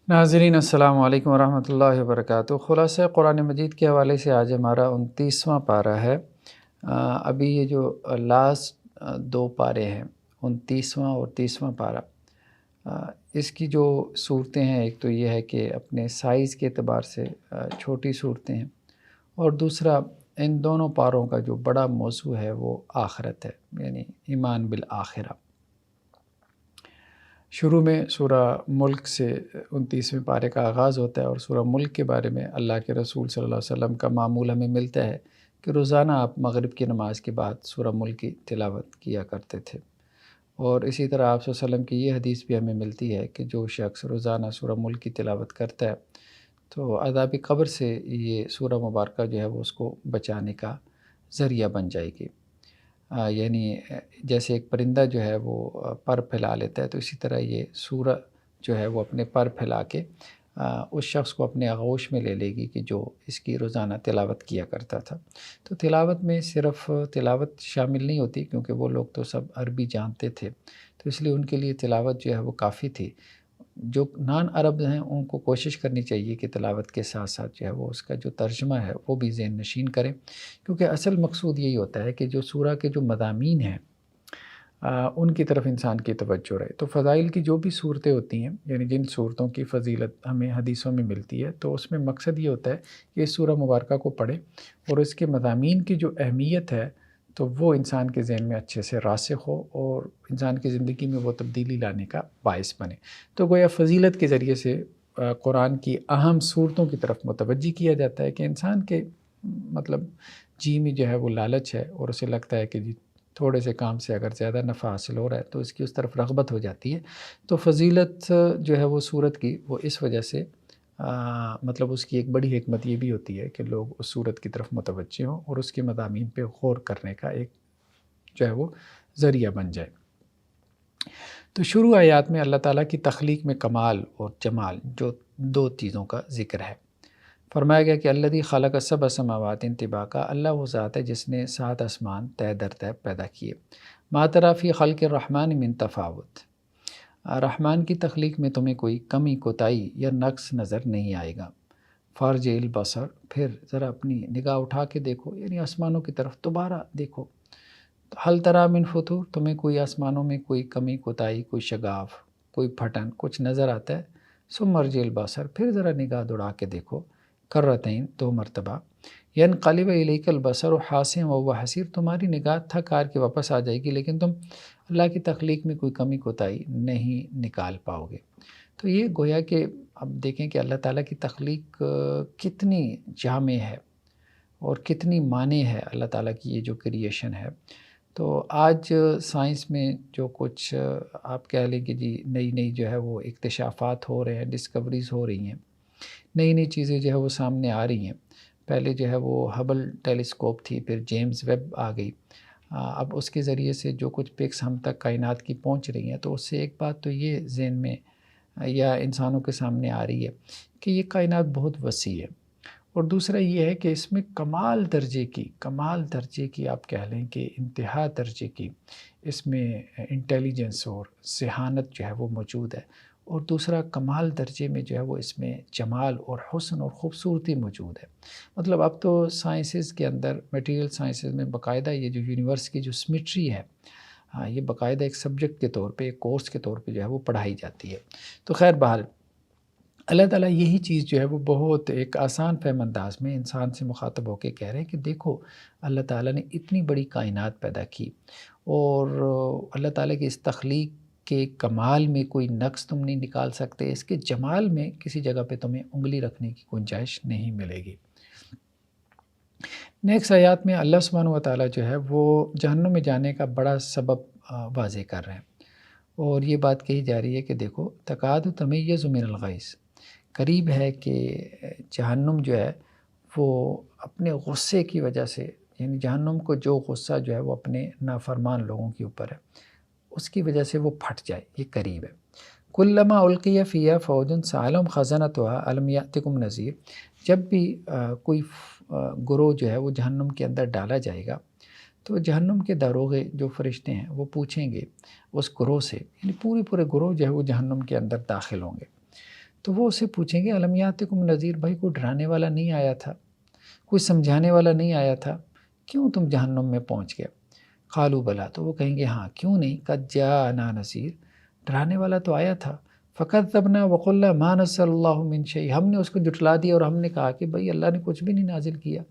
ناظرین السلام علیکم ورحمۃ اللہ وبرکاتہ۔ خلاصہ قرآن مجید کے حوالے سے آج ہمارا 29واں پارہ ہے۔ ابھی یہ جو لاسٹ دو پارے ہیں، 29واں اور 30واں پارہ، اس کی جو صورتیں ہیں، ایک تو یہ ہے کہ اپنے سائز کے اعتبار سے چھوٹی صورتیں ہیں، اور دوسرا ان دونوں پاروں کا جو بڑا موضوع ہے وہ آخرت ہے، یعنی ایمان بالآخرہ۔ شروع میں سورہ ملک سے 29ویں پارے کا آغاز ہوتا ہے، اور سورہ ملک کے بارے میں اللہ کے رسول صلی اللہ علیہ وسلم کا معمول ہمیں ملتا ہے کہ روزانہ آپ مغرب کی نماز کے بعد سورہ ملک کی تلاوت کیا کرتے تھے، اور اسی طرح آپ صلی اللہ علیہ وسلم کی یہ حدیث بھی ہمیں ملتی ہے کہ جو شخص روزانہ سورہ ملک کی تلاوت کرتا ہے تو عذاب قبر سے یہ سورہ مبارکہ جو ہے وہ اس کو بچانے کا ذریعہ بن جائے گی۔ یعنی جیسے ایک پرندہ جو ہے وہ پر پھیلا لیتا ہے، تو اسی طرح یہ سورہ جو ہے وہ اپنے پر پھیلا کے اس شخص کو اپنے آغوش میں لے لے گی کہ جو اس کی روزانہ تلاوت کیا کرتا تھا۔ تو تلاوت میں صرف تلاوت شامل نہیں ہوتی، کیونکہ وہ لوگ تو سب عربی جانتے تھے، تو اس لیے ان کے لیے تلاوت جو ہے وہ کافی تھی۔ جو نان عرب ہیں ان کو کوشش کرنی چاہیے کہ تلاوت کے ساتھ ساتھ جو ہے وہ اس کا جو ترجمہ ہے وہ بھی ذہن نشین کریں، کیونکہ اصل مقصود یہی ہوتا ہے کہ جو سورہ کے جو مضامین ہیں ان کی طرف انسان کی توجہ رہے۔ تو فضائل کی جو بھی صورتیں ہوتی ہیں، یعنی جن صورتوں کی فضیلت ہمیں حدیثوں میں ملتی ہے، تو اس میں مقصد یہ ہوتا ہے کہ اس سورہ مبارکہ کو پڑھیں اور اس کے مضامین کی جو اہمیت ہے تو وہ انسان کے ذہن میں اچھے سے راسخ ہو اور انسان کی زندگی میں وہ تبدیلی لانے کا باعث بنے۔ تو گویا فضیلت کے ذریعے سے قرآن کی اہم صورتوں کی طرف متوجہ کیا جاتا ہے کہ انسان کے مطلب جی میں جو ہے وہ لالچ ہے، اور اسے لگتا ہے کہ جی تھوڑے سے کام سے اگر زیادہ نفع حاصل ہو رہا ہے تو اس کی اس طرف رغبت ہو جاتی ہے۔ تو فضیلت جو ہے وہ صورت کی وہ اس وجہ سے مطلب اس کی ایک بڑی حکمت یہ بھی ہوتی ہے کہ لوگ اس صورت کی طرف متوجہ ہوں اور اس کے مضامین پہ غور کرنے کا ایک جو ہے وہ ذریعہ بن جائے۔ تو شروع آیات میں اللہ تعالیٰ کی تخلیق میں کمال اور جمال جو دو چیزوں کا ذکر ہے۔ فرمایا گیا کہ الذی خلق سبع سماوات طباقا، اللہ وہ ذات ہے جس نے 7 آسمان طے در طے پیدا کیے۔ ما تری فی خلق الرحمن من تفاوت، رحمان کی تخلیق میں تمہیں کوئی کمی کوتاہی یا نقص نظر نہیں آئے گا۔ فارجع البصر، پھر ذرا اپنی نگاہ اٹھا کے دیکھو، یعنی آسمانوں کی طرف دوبارہ دیکھو۔ حل تری من فطور، تمہیں کوئی آسمانوں میں کوئی کمی کوتاہی، کوئی شگاف، کوئی پھٹن کچھ نظر آتا ہے؟ ثم ارجع البصر، پھر ذرا نگاہ دوڑا کے دیکھو، کرتین 2 مرتبہ، ینقلب الیک البصر حاسیا وهو حسیر، تمہاری نگاہ تھک ہار کے واپس آ جائے گی، لیکن تم اللہ کی تخلیق میں کوئی کمی کوتاہی نہیں نکال پاؤ گے۔ تو یہ گویا کہ اب دیکھیں کہ اللہ تعالیٰ کی تخلیق کتنی جامع ہے اور کتنی معنی ہے اللہ تعالیٰ کی یہ جو کریشن ہے۔ تو آج سائنس میں جو کچھ آپ کہہ لیں کہ جی نئی نئی جو ہے وہ اکتشافات ہو رہے ہیں، ڈسکوریز ہو رہی ہیں، نئی نئی چیزیں جو ہے وہ سامنے آ رہی ہیں۔ پہلے جو ہے وہ ہبل ٹیلیسکوپ تھی، پھر جیمز ویب آ گئی، اب اس کے ذریعے سے جو کچھ پکس ہم تک کائنات کی پہنچ رہی ہیں، تو اس سے ایک بات تو یہ ذہن میں یا انسانوں کے سامنے آ رہی ہے کہ یہ کائنات بہت وسیع ہے، اور دوسرا یہ ہے کہ اس میں کمال درجے کی آپ کہہ لیں کہ انتہا درجے کی اس میں انٹیلیجنس اور ذہانت جو ہے وہ موجود ہے، اور دوسرا کمال درجے میں جو ہے وہ اس میں جمال اور حسن اور خوبصورتی موجود ہے۔ مطلب اب تو سائنسز کے اندر، میٹیریل سائنسز میں باقاعدہ یہ جو یونیورس کی جو سمیٹری ہے، یہ باقاعدہ ایک سبجیکٹ کے طور پہ، ایک کورس کے طور پہ جو ہے وہ پڑھائی جاتی ہے۔ تو خیر بہرحال اللہ تعالیٰ یہی چیز جو ہے وہ بہت ایک آسان فہم انداز میں انسان سے مخاطب ہو کے کہہ رہے ہیں کہ دیکھو اللہ تعالیٰ نے اتنی بڑی کائنات پیدا کی، اور اللہ تعالیٰ کی اس تخلیق کے کمال میں کوئی نقص تم نہیں نکال سکتے، اس کے جمال میں کسی جگہ پہ تمہیں انگلی رکھنے کی گنجائش نہیں ملے گی۔ نیکسٹ آیات میں اللہ سبحانہ و تعالیٰ جو ہے وہ جہنم میں جانے کا بڑا سبب واضح کر رہے ہیں، اور یہ بات کہی جا رہی ہے کہ دیکھو تکاد تمیز من الغیظ، قریب ہے کہ جہنم جو ہے وہ اپنے غصے کی وجہ سے، یعنی جہنم کو جو غصہ جو ہے وہ اپنے نافرمان لوگوں کے اوپر ہے، اس کی وجہ سے وہ پھٹ جائے، یہ قریب ہے۔ کلما القی فیہا فوج سألہم خزنتہا الم یأتکم نذیر، جب بھی کوئی گروہ جو ہے وہ جہنم کے اندر ڈالا جائے گا تو جہنم کے داروغے جو فرشتے ہیں وہ پوچھیں گے اس گروہ سے، یعنی پورے گروہ جو ہے وہ جہنم کے اندر داخل ہوں گے، تو وہ اسے پوچھیں گے الم یاتکم نذیر، بھائی کوئی ڈرانے والا نہیں آیا تھا، کوئی سمجھانے والا نہیں آیا تھا، کیوں تم جہنم میں پہنچ گئے؟ قالوا بلا، تو وہ کہیں گے ہاں کیوں نہیں، قد جاءنا نذیر، ڈرانے والا تو آیا تھا، فکذبنا وقلنا ما نزل اللہ من شیء، ہم نے اس کو جھٹلا دیا اور ہم نے کہا کہ بھئی اللہ نے کچھ بھی نہیں نازل کیا،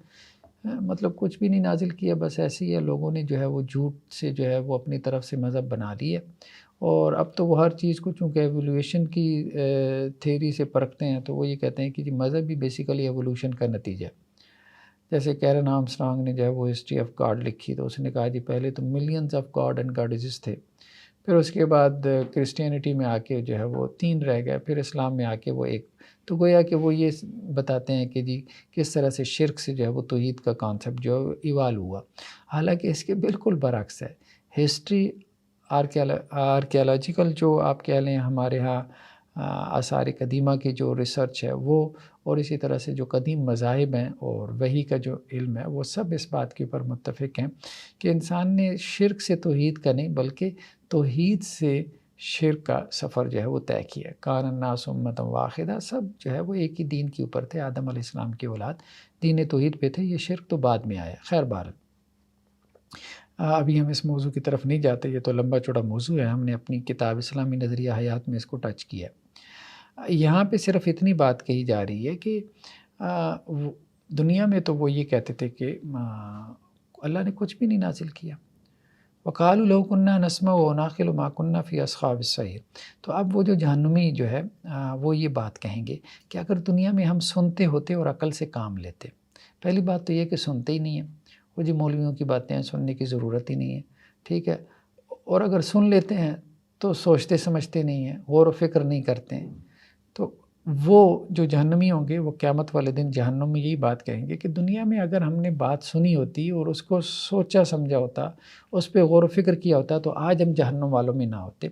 مطلب کچھ بھی نہیں نازل کیا، بس ایسے ہی ہے، لوگوں نے جو ہے وہ جھوٹ سے جو ہے وہ اپنی طرف سے مذہب بنا لی ہے، اور اب تو وہ ہر چیز کو چونکہ ایوولوشن کی تھیوری سے پرکھتے ہیں تو وہ یہ کہتے ہیں کہ جی مذہب بھی بیسیکلی ایوولوشن کا نتیجہ ہے۔ جیسے کیرن آرمسٹرانگ نے جو ہے وہ ہسٹری آف گاڈ لکھی تو اس نے کہا جی پہلے تو ملینز آف گاڈ اینڈ گاڈزز تھے، پھر اس کے بعد کرسچینٹی میں آ کے جو ہے وہ 3 رہ گئے، پھر اسلام میں آ کے وہ 1، تو گویا کہ وہ یہ بتاتے ہیں کہ جی کس طرح سے شرک سے جو ہے وہ توحید کا کانسیپٹ جو ایوالو ہوا، حالانکہ اس کے بالکل برعکس ہے۔ ہسٹری آرکیالوجیکل جو آپ کہہ لیں ہمارے ہاں آثار قدیمہ کی جو ریسرچ ہے وہ، اور اسی طرح سے جو قدیم مذاہب ہیں اور وحی کا جو علم ہے وہ سب اس بات کے اوپر متفق ہیں کہ انسان نے شرک سے توحید کا نہیں بلکہ توحید سے شرک کا سفر جو ہے وہ طے کیا۔ کان الناس امۃ واحدہ، سب جو ہے وہ ایک ہی دین کے اوپر تھے، آدم علیہ السلام کی اولاد دین توحید پہ تھے، یہ شرک تو بعد میں آیا۔ خیر بہرحال ابھی ہم اس موضوع کی طرف نہیں جاتے، یہ تو لمبا چوڑا موضوع ہے، ہم نے اپنی کتاب اسلامی نظریہ حیات میں اس کو ٹچ کیا۔ یہاں پہ صرف اتنی بات کہی جا رہی ہے کہ دنیا میں تو وہ یہ کہتے تھے کہ اللہ نے کچھ بھی نہیں نازل کیا، وقالوا لو كنا نسمع ونعقل ما كنا في اصحاب السعیر، تو اب وہ جو جہنمی جو ہے وہ یہ بات کہیں گے کہ اگر دنیا میں ہم سنتے ہوتے اور عقل سے کام لیتے، پہلی بات تو یہ کہ سنتے ہی نہیں ہیں، وہ جو مولویوں کی باتیں ہیں سننے کی ضرورت ہی نہیں ہے، ٹھیک ہے، اور اگر سن لیتے ہیں تو سوچتے سمجھتے نہیں ہیں، غور و فکر نہیں کرتے ہیں، تو وہ جو جہنمی ہوں گے وہ قیامت والے دن جہنم میں یہی بات کہیں گے کہ دنیا میں اگر ہم نے بات سنی ہوتی اور اس کو سوچا سمجھا ہوتا، اس پہ غور و فکر کیا ہوتا تو آج ہم جہنم والوں میں نہ ہوتے۔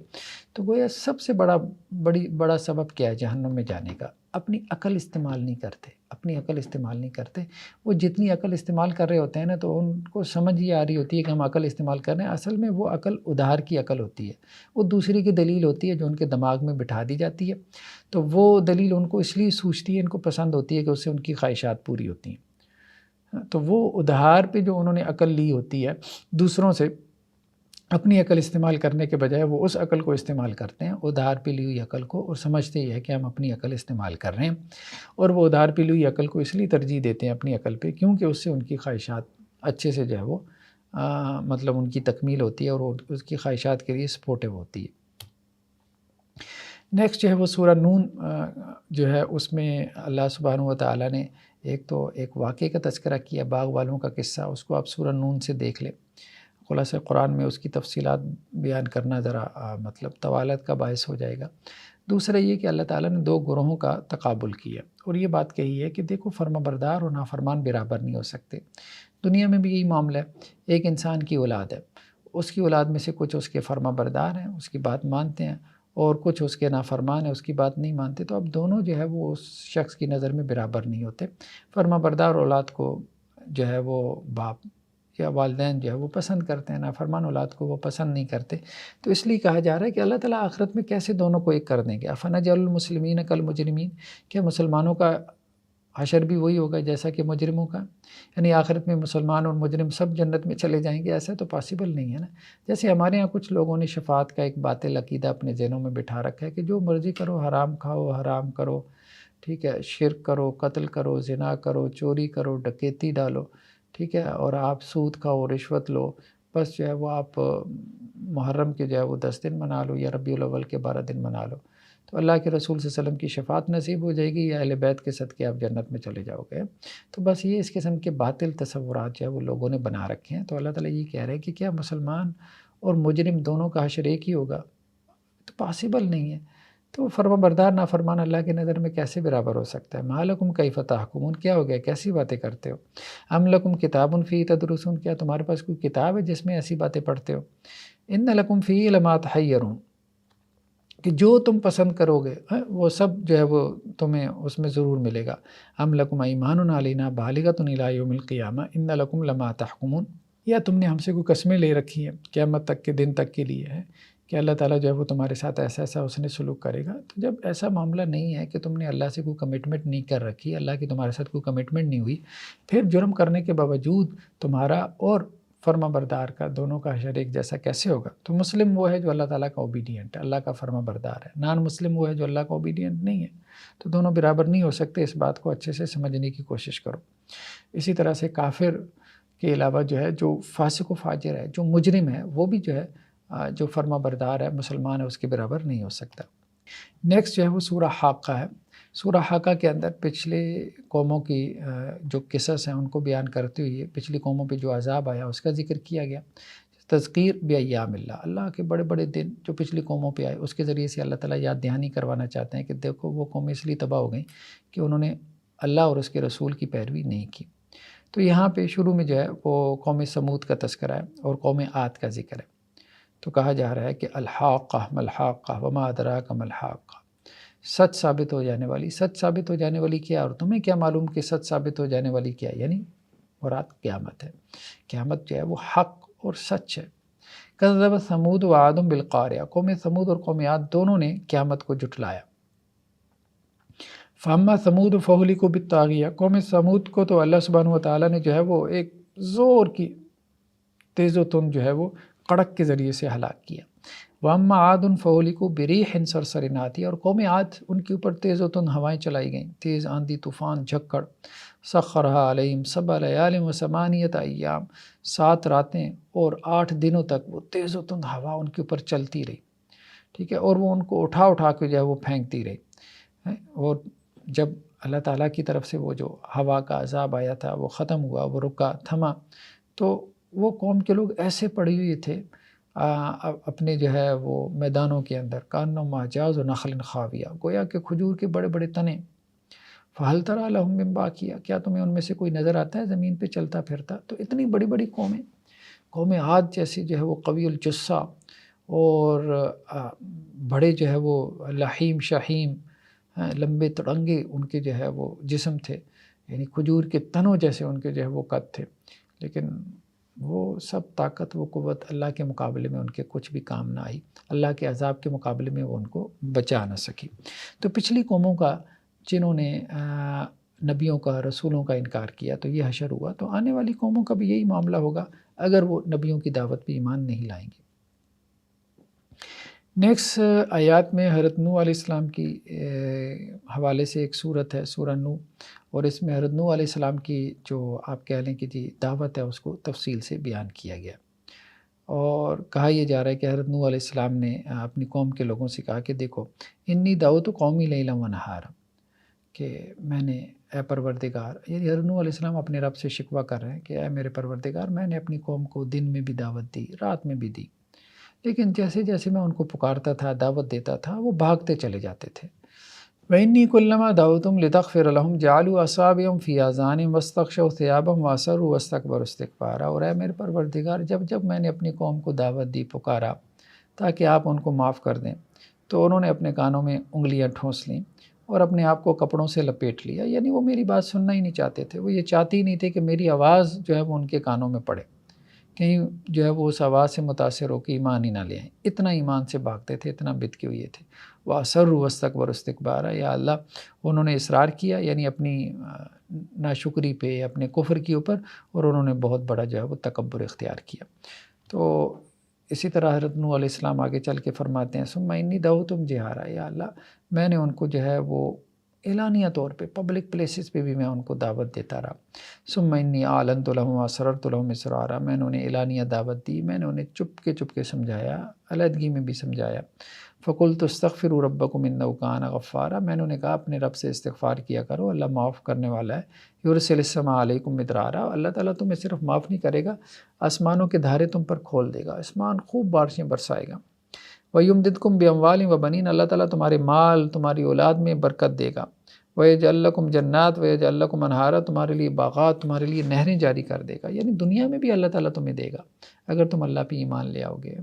تو گویا سب سے بڑا سبب کیا ہے جہنم میں جانے کا؟ اپنی عقل استعمال نہیں کرتے، اپنی عقل استعمال نہیں کرتے۔ وہ جتنی عقل استعمال کر رہے ہوتے ہیں نا تو ان کو سمجھ یہ آ رہی ہوتی ہے کہ ہم عقل استعمال کر رہے ہیں، اصل میں وہ عقل ادھار کی عقل ہوتی ہے، وہ دوسری کی دلیل ہوتی ہے جو ان کے دماغ میں بٹھا دی جاتی ہے، تو وہ دلیل ان کو اس لیے سوچتی ہے، ان کو پسند ہوتی ہے کہ اس سے ان کی خواہشات پوری ہوتی ہیں۔ تو وہ ادھار پہ جو انہوں نے عقل لی ہوتی ہے دوسروں سے، اپنی عقل استعمال کرنے کے بجائے وہ اس عقل کو استعمال کرتے ہیں، ادھار پہ لی ہوئی عقل کو، اور سمجھتے ہی ہے کہ ہم اپنی عقل استعمال کر رہے ہیں، اور وہ ادھار پہ لی ہوئی عقل کو اس لیے ترجیح دیتے ہیں اپنی عقل پہ کیونکہ اس سے ان کی خواہشات اچھے سے جو ہے وہ مطلب ان کی تکمیل ہوتی ہے اور اس کی خواہشات کے لیے سپورٹیو ہوتی ہے۔ نیکسٹ جو ہے وہ سورہ نون جو ہے اس میں اللہ سبحانہ و تعالیٰ نے ایک واقعے کا تذکرہ کیا، باغ والوں کا قصہ، اس کو آپ سورہ نون سے دیکھ لیں، خلاصہ قرآن میں اس کی تفصیلات بیان کرنا ذرا مطلب طوالت کا باعث ہو جائے گا۔ دوسرا یہ کہ اللہ تعالیٰ نے 2 گروہوں کا تقابل کیا اور یہ بات کہی ہے کہ دیکھو فرما بردار اور نافرمان برابر نہیں ہو سکتے۔ دنیا میں بھی یہی معاملہ ہے، ایک انسان کی اولاد ہے، اس کی اولاد میں سے کچھ اس کے فرما بردار ہیں، اس کی بات مانتے ہیں، اور کچھ اس کے نافرمان ہیں، اس کی بات نہیں مانتے، تو اب دونوں جو ہے وہ اس شخص کی نظر میں برابر نہیں ہوتے۔ فرما بردار اولاد کو جو ہے وہ باپ یا والدین جو ہے وہ پسند کرتے ہیں، نافرمان اولاد کو وہ پسند نہیں کرتے، تو اس لیے کہا جا رہا ہے کہ اللہ تعالیٰ آخرت میں کیسے دونوں کو ایک کر دیں گے۔ افنجعل المسلمین کالمجرمین، کیا مسلمانوں کا حشر بھی وہی ہوگا جیسا کہ مجرموں کا؟ یعنی آخرت میں مسلمان اور مجرم سب جنت میں چلے جائیں گے؟ ایسا تو پاسبل نہیں ہے نا۔ جیسے ہمارے ہاں کچھ لوگوں نے شفاعت کا ایک باطل عقیدہ اپنے ذہنوں میں بٹھا رکھا ہے کہ جو مرضی کرو، حرام کھاؤ، حرام کرو، ٹھیک ہے، شرک کرو، قتل کرو، زنا کرو، چوری کرو، ڈکیتی ڈالو، ٹھیک ہے، اور آپ سود کھاؤ، رشوت لو، بس جو ہے وہ آپ محرم کے جو ہے وہ 10 دن منا لو یا ربیع الاول کے 12 دن منا لو، تو اللہ کے رسول صلی اللہ علیہ وسلم کی شفاعت نصیب ہو جائے گی یا اہل بیت کے صدقے آپ جنت میں چلے جاؤ گے۔ تو بس یہ اس قسم کے باطل تصورات جو ہے وہ لوگوں نے بنا رکھے ہیں۔ تو اللہ تعالیٰ یہ کہہ رہے ہیں کہ کیا مسلمان اور مجرم دونوں کا حشر ایک ہی ہوگا؟ تو پاسبل نہیں ہے۔ تو فرما بردار نافرمان اللہ کی نظر میں کیسے برابر ہو سکتا ہے؟ ما لکم کیف تحکمون، کیا ہو گیا، کیسی باتیں کرتے ہو؟ ام لکم کتاب فیہ تدرسون، کیا تمہارے پاس کوئی کتاب ہے جس میں ایسی باتیں پڑھتے ہو؟ ان لکم فیہ لما تحیرون، کہ جو تم پسند کرو گے وہ سب جو ہے وہ تمہیں اس میں ضرور ملے گا۔ ام لکم ایمان علینا بالغۃ الی یوم القیامہ ان لکم لما تحکمون، یا تم نے ہم سے کوئی قسمیں لے رکھی ہیں قیامت تک کے دن تک کے لیے ہے کہ اللہ تعالیٰ جو ہے وہ تمہارے ساتھ ایسا ایسا اس نے سلوک کرے گا؟ تو جب ایسا معاملہ نہیں ہے کہ تم نے اللہ سے کوئی کمٹمنٹ نہیں کر رکھی، اللہ کی تمہارے ساتھ کوئی کمٹمنٹ نہیں ہوئی، پھر جرم کرنے کے باوجود تمہارا اور فرما بردار کا دونوں کا حشر ایک جیسا کیسے ہوگا؟ تو مسلم وہ ہے جو اللہ تعالیٰ کا اوبیڈینٹ ہے، اللہ کا فرما بردار ہے، نان مسلم وہ ہے جو اللہ کا اوبیڈینٹ نہیں ہے۔ تو دونوں برابر نہیں ہو سکتے، اس بات کو اچھے سے سمجھنے کی کوشش کرو۔ اسی طرح سے کافر کے علاوہ جو ہے جو فاسق و فاجر ہے، جو مجرم ہے، وہ بھی جو ہے جو فرما بردار ہے، مسلمان ہے، اس کے برابر نہیں ہو سکتا۔ نیکسٹ جو ہے وہ سورہ حاقہ ہے۔ سورہ حاقہ کے اندر پچھلے قوموں کی جو قصص ہیں ان کو بیان کرتے ہوئے پچھلی قوموں پہ جو عذاب آیا اس کا ذکر کیا گیا۔ تذکیر بایام اللہ، اللہ کے بڑے بڑے دن جو پچھلی قوموں پہ آئے اس کے ذریعے سے اللہ تعالیٰ یاد دہانی کروانا چاہتے ہیں کہ دیکھو وہ قومیں اس لیے تباہ ہو گئیں کہ انہوں نے اللہ اور اس کے رسول کی پیروی نہیں کی۔ تو یہاں پہ شروع میں جو ہے وہ قوم سمود کا تذکرہ ہے اور قوم عاد کا ذکر ہے۔ تو کہا جا رہا ہے کہ الحاقہ ملحاقہ وما ادراک ملحاقہ، سچ ثابت ہو جانے والی، سچ ثابت ہو جانے والی کیا، اور تمہیں کیا معلوم کہ سچ ثابت ہو جانے والی کیا؟ یعنی مراد قیامت ہے۔ قیامت جو ہے وہ حق اور سچ ہے۔ کذب ثمود و عاد بالقاریہ، قوم ثمود اور قوم عاد دونوں نے قیامت کو جھٹلایا۔ فاما ثمود فہلکوا بالطاغیہ، قوم ثمود کو تو اللہ سبحانہ و تعالیٰ نے جو ہے وہ ایک زور کی تیز و تند جو ہے وہ کڑک کے ذریعے سے ہلاک کیا۔ واما عاد فہلکوا بريح صرصر عاتیہ، اور قوم عاد ان کے اوپر تیز و تند ہوائیں چلائی گئیں، تیز آندھی طوفان جھکڑ۔ سخرها علیہم 7 لیال و 8 ایام، 7 راتیں اور 8 دنوں تک وہ تیز و تند ہوا ان کے اوپر چلتی رہی، ٹھیک ہے، اور وہ ان کو اٹھا اٹھا کے جو ہے وہ پھینکتی رہی۔ اور جب اللہ تعالیٰ کی طرف سے وہ جو ہوا کا عذاب آیا تھا وہ ختم ہوا، وہ رکا تھما، تو وہ قوم کے لوگ ایسے پڑے ہوئے تھے اپنے جو ہے وہ میدانوں کے اندر، کانما جاز و نخل خاویہ، گویا کہ کھجور کے بڑے بڑے تنے۔ فہل تری لہم من باقیہ، کیا تمہیں ان میں سے کوئی نظر آتا ہے زمین پہ چلتا پھرتا؟ تو اتنی بڑی بڑی قومیں، قوم عاد جیسی جو ہے وہ قوی الجثہ اور بڑے جو ہے وہ لحیم شحیم، لمبے تڑنگے ان کے جو ہے وہ جسم تھے، یعنی کھجور کے تنوں جیسے ان کے جو ہے وہ قد تھے، لیکن وہ سب طاقت و قوت اللہ کے مقابلے میں ان کے کچھ بھی کام نہ آئی، اللہ کے عذاب کے مقابلے میں وہ ان کو بچا نہ سکی۔ تو پچھلی قوموں کا جنہوں نے نبیوں کا، رسولوں کا انکار کیا تو یہ حشر ہوا، تو آنے والی قوموں کا بھی یہی معاملہ ہوگا اگر وہ نبیوں کی دعوت پہ ایمان نہیں لائیں گے۔ نیکسٹ آیات میں حضرت نوح علیہ السلام کی حوالے سے ایک صورت ہے، سورہ نوح، اور اس میں حضرت نوح علیہ السلام کی جو آپ کہہ لیں کہ جی دعوت ہے اس کو تفصیل سے بیان کیا گیا، اور کہا یہ جا رہا ہے کہ حضرت نوح علیہ السلام نے اپنی قوم کے لوگوں سے کہا کہ دیکھو انی دعوت قومی لیلا و نہارا، کہ میں نے اے پروردگار، یعنی حضرت نوح علیہ السلام اپنے رب سے شکوہ کر رہے ہیں کہ اے میرے پروردگار، میں نے اپنی قوم کو دن میں بھی دعوت دی، رات میں بھی دی، لیکن جیسے جیسے میں ان کو پکارتا تھا، دعوت دیتا تھا، وہ بھاگتے چلے جاتے تھے۔ وَإِنِّي كُلَّمَا دَعَوْتُهُمْ لِتَغْفِرَ لَهُمْ جَعَلُوا أَصَابِعَهُمْ فِي آذَانِهِمْ وَاسْتَغْشَوْا ثِيَابَهُمْ وَأَصَرُّوا وَاسْتَكْبَرُوا اسْتِكْبَارًا، اور اے میرے پروردگار، جب جب میں نے اپنی قوم کو دعوت دی، پکارا تاکہ آپ ان کو معاف کر دیں، تو انہوں نے اپنے کانوں میں انگلیاں ٹھونس لیں اور اپنے آپ کو کپڑوں سے لپیٹ لیا، یعنی وہ میری بات سننا ہی نہیں چاہتے تھے، وہ یہ چاہتے ہی نہیں تھے کہ میری آواز جو ہے وہ ان کے کانوں میں پڑے، کہیں جو ہے وہ اس آواز سے متاثر ہو کے ایمان ہی نہ لے آئیں، اتنا ایمان سے بھاگتے تھے، اتنا بت کے ہوئے تھے۔ وَأَصَرُّوا وَاسْتَكْبَرُوا اسْتِكْبَارًا، یا اللہ انہوں نے اصرار کیا، یعنی اپنی ناشکری پہ، اپنے کفر کے اوپر، اور انہوں نے بہت بڑا جو ہے وہ تکبر اختیار کیا۔ تو اسی طرح حضرت نوح علیہ السلام آگے چل کے فرماتے ہیں ثم انی دعوتہم جہارا، یا اللہ میں نے ان کو جو ہے وہ اعلانیہ طور پہ پبلک پلیسز پہ بھی میں ان کو دعوت دیتا رہا۔ ثم انی اعلنت لہم واسررت لہم اسرارا، میں نے انہیں اعلانیہ دعوت دی، میں نے انہیں چپ کے سمجھایا، علیحدگی میں بھی سمجھایا۔ فقلت استغفروا ربکم انہ کان غفارا، میں نے انہیں کہا اپنے رب سے استغفار کیا کرو، اللہ معاف کرنے والا ہے۔ یرسل السماء علیکم مدرارا، اللہ تعالیٰ تمہیں صرف معاف نہیں کرے گا، آسمانوں کے دھارے تم پر کھول دے گا، آسمان خوب بارشیں برسائے گا۔ وَيُمْدِدْكُمْ بِأَمْوَالٍ وَبَنِينَ، اللہ تعالیٰ تمہارے مال، تمہاری اولاد میں برکت دے گا۔ وَيَجْعَلْ لَكُمْ جَنَّاتٍ وَيَجْعَلْ لَكُمْ أَنْهَارًا، تمہارے لیے باغات، تمہارے لیے نہریں جاری کر دے گا، یعنی دنیا میں بھی اللہ تعالیٰ تمہیں دے گا اگر تم اللہ پہ ایمان لے آؤ گے،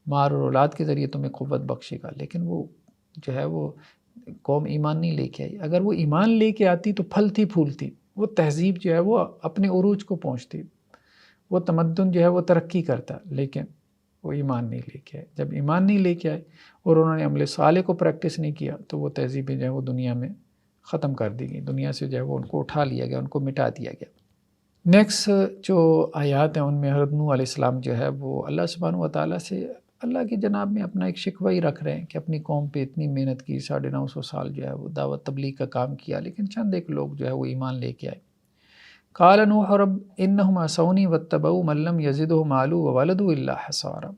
مال اور اولاد کے ذریعے تمہیں قوت بخشے گا۔ لیکن وہ جو ہے وہ قوم ایمان نہیں لے کے آئی، اگر وہ ایمان لے کے آتی تو پھلتی پھولتی، وہ تہذیب جو ہے وہ اپنے عروج کو پہنچتی، وہ تمدن جو ہے وہ ترقی کرتا، لیکن وہ ایمان نہیں لے کے آئے۔ جب ایمان نہیں لے کے آئے اور انہوں نے عمل صالح کو پریکٹس نہیں کیا تو وہ تہذیبیں جو ہے وہ دنیا میں ختم کر دی گئی، دنیا سے جو ہے وہ ان کو اٹھا لیا گیا، ان کو مٹا دیا گیا۔ نیکسٹ جو آیات ہیں ان میں حضرت نوح علیہ السلام جو ہے وہ اللہ سبحانہ و تعالیٰ سے اللہ کی جناب میں اپنا ایک شکوہ ہی رکھ رہے ہیں کہ اپنی قوم پہ اتنی محنت کی، 950 سال جو ہے وہ دعوت تبلیغ کا کام کیا، لیکن چند ایک لوگ جو ہے وہ ایمان لے کے آئے۔ قال نوح رب انہم عصونی واتبعوا من لم یزدہ مالہ وولدہ الا خسارا،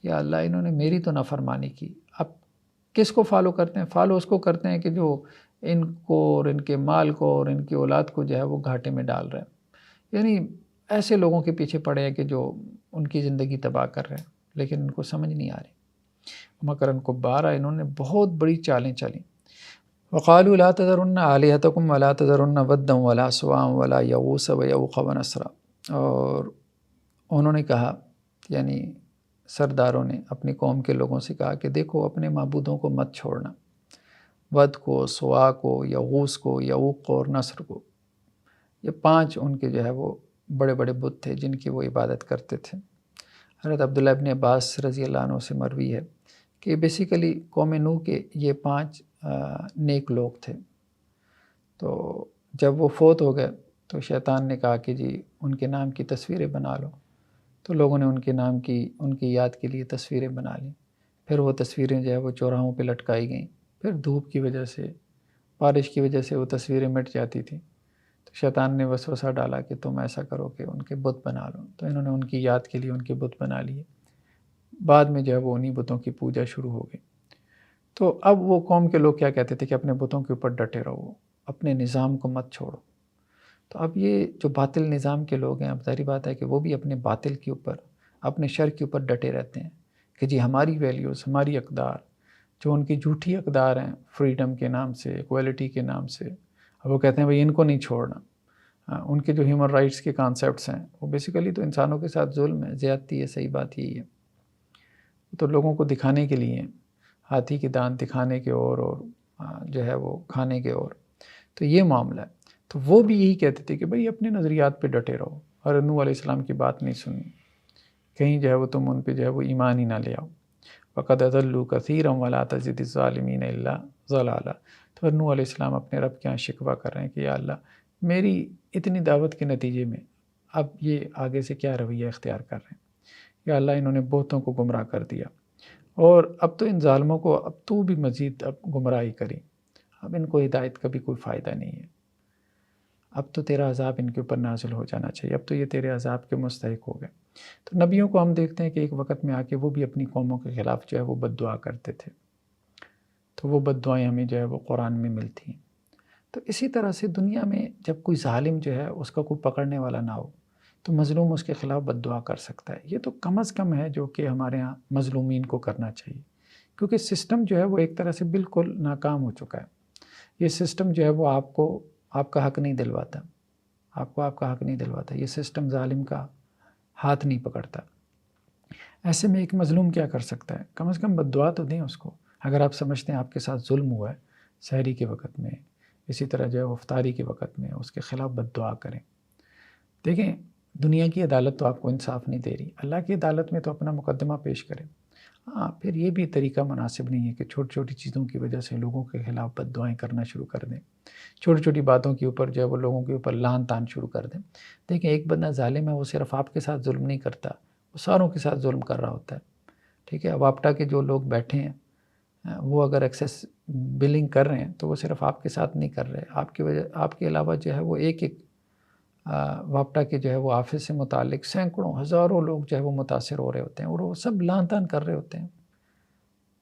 یا اللہ انہوں نے میری تو نافرمانی کی، اب کس کو فالو کرتے ہیں؟ فالو اس کو کرتے ہیں کہ جو ان کو اور ان کے مال کو اور ان کی اولاد کو جو ہے وہ گھاٹے میں ڈال رہے ہیں، یعنی ایسے لوگوں کے پیچھے پڑے ہیں کہ جو ان کی زندگی تباہ کر رہے ہیں، لیکن ان کو سمجھ نہیں آ رہی، مگر ان کو بارہ انہوں نے بہت بڑی چالیں چلیں۔ وقالوا لا تذرن آلہتکم ولا تذرن ودا ولا سواع ولا یغوث ویعوق ونسرا، اور انہوں نے کہا، یعنی سرداروں نے اپنی قوم کے لوگوں سے کہا کہ دیکھو اپنے معبودوں کو مت چھوڑنا، ود کو، سواع کو، یغوث کو، یعوق کو اور نصر کو، یہ 5 ان کے جو ہے وہ بڑے بڑے بت تھے جن کی وہ عبادت کرتے تھے۔ حضرت عبداللہ ابن عباس رضی اللہ عنہ سے مروی ہے کہ بیسیکلی قوم نوح کے یہ 5 نیک لوگ تھے۔ تو جب وہ فوت ہو گئے تو شیطان نے کہا کہ جی ان کے نام کی تصویریں بنا لو، تو لوگوں نے ان کے نام کی، ان کی یاد کے لیے تصویریں بنا لیں، پھر وہ تصویریں جو ہے وہ چوراہوں پہ لٹکائی گئیں، پھر دھوپ کی وجہ سے، بارش کی وجہ سے وہ تصویریں مٹ جاتی تھیں، تو شیطان نے وسوسہ ڈالا کہ تم ایسا کرو کہ ان کے بت بنا لو، تو انہوں نے ان کی یاد کے لیے ان کے بت بنا لیے، بعد میں جو ہے وہ انہی بتوں کی پوجا شروع ہو گئی۔ تو اب وہ قوم کے لوگ کیا کہتے تھے کہ اپنے بتوں کے اوپر ڈٹے رہو، اپنے نظام کو مت چھوڑو۔ تو اب یہ جو باطل نظام کے لوگ ہیں، اب ظاہری بات ہے کہ وہ بھی اپنے باطل کے اوپر، اپنے شر کے اوپر ڈٹے رہتے ہیں کہ جی ہماری ویلیوز، ہماری اقدار، جو ان کی جھوٹی اقدار ہیں فریڈم کے نام سے، ایکویلٹی کے نام سے، اب وہ کہتے ہیں بھئی ان کو نہیں چھوڑنا۔ ان کے جو ہیومن رائٹس کے کانسیپٹس ہیں وہ بیسیکلی تو انسانوں کے ساتھ ظلم ہے، زیادتی ہے، صحیح بات یہی ہے، تو لوگوں کو دکھانے کے لیے، ہاتھی کے دانت دکھانے کے اور جو ہے وہ کھانے کے اور، تو یہ معاملہ ہے۔ تو وہ بھی یہی کہتے تھے کہ بھئی اپنے نظریات پہ ڈٹے رہو، اور نوح علیہ السلام کی بات نہیں سننی، کہیں جو ہے وہ تم ان پہ جو ہے وہ ایمان ہی نہ لے آؤ۔ وَقَدْ أَضَلُّوا كَثِيرًا وَلَا تَزِدِ الظَّالِمِينَ إِلَّا ضَلَالًا۔ تو نوح علیہ السلام اپنے رب کے یہاں شکوہ کر رہے ہیں کہ یا اللہ میری اتنی دعوت کے نتیجے میں اب یہ آگے سے کیا رویہ اختیار کر رہے ہیں، یا اللہ انہوں نے بہتوں کو گمراہ کر دیا، اور اب تو ان ظالموں کو اب تو بھی مزید اب گمراہی کری، اب ان کو ہدایت کا بھی کوئی فائدہ نہیں ہے، اب تو تیرا عذاب ان کے اوپر نازل ہو جانا چاہیے، اب تو یہ تیرے عذاب کے مستحق ہو گئے۔ تو نبیوں کو ہم دیکھتے ہیں کہ ایک وقت میں آ کے وہ بھی اپنی قوموں کے خلاف جو ہے وہ بد دعا کرتے تھے، تو وہ بد دعائیں ہمیں جو ہے وہ قرآن میں ملتی ہیں۔ تو اسی طرح سے دنیا میں جب کوئی ظالم جو ہے اس کا کوئی پکڑنے والا نہ ہو تو مظلوم اس کے خلاف بد دعا کر سکتا ہے، یہ تو کم از کم ہے جو کہ ہمارے ہاں مظلومین کو کرنا چاہیے، کیونکہ سسٹم جو ہے وہ ایک طرح سے بالکل ناکام ہو چکا ہے۔ یہ سسٹم جو ہے وہ آپ کو آپ کا حق نہیں دلواتا، آپ کو آپ کا حق نہیں دلواتا، یہ سسٹم ظالم کا ہاتھ نہیں پکڑتا۔ ایسے میں ایک مظلوم کیا کر سکتا ہے؟ کم از کم بد دعا تو دیں اس کو، اگر آپ سمجھتے ہیں آپ کے ساتھ ظلم ہوا ہے سحری کے وقت میں، اسی طرح جو ہے افطاری کے وقت میں اس کے خلاف بد دعا کریں۔ دیکھیں دنیا کی عدالت تو آپ کو انصاف نہیں دے رہی، اللہ کی عدالت میں تو اپنا مقدمہ پیش کریں۔ ہاں پھر یہ بھی طریقہ مناسب نہیں ہے کہ چھوٹی چھوٹی چیزوں کی وجہ سے لوگوں کے خلاف بد دعائیں کرنا شروع کر دیں، چھوٹی چھوٹی باتوں کے اوپر جو ہے وہ لوگوں کے اوپر لعن طعن شروع کر دیں۔ دیکھیں ایک بندہ ظالم ہے، وہ صرف آپ کے ساتھ ظلم نہیں کرتا، وہ ساروں کے ساتھ ظلم کر رہا ہوتا ہے، ٹھیک ہے۔ اب واپٹا کے جو لوگ بیٹھے ہیں وہ اگر ایکسیس بلنگ کر رہے ہیں تو وہ صرف آپ کے ساتھ نہیں کر رہے، آپ کے علاوہ جو ہے وہ ایک واپٹا کے جو ہے وہ آفس سے متعلق سینکڑوں ہزاروں لوگ جو ہے وہ متاثر ہو رہے ہوتے ہیں، اور وہ سب لعن طعن کر رہے ہوتے ہیں،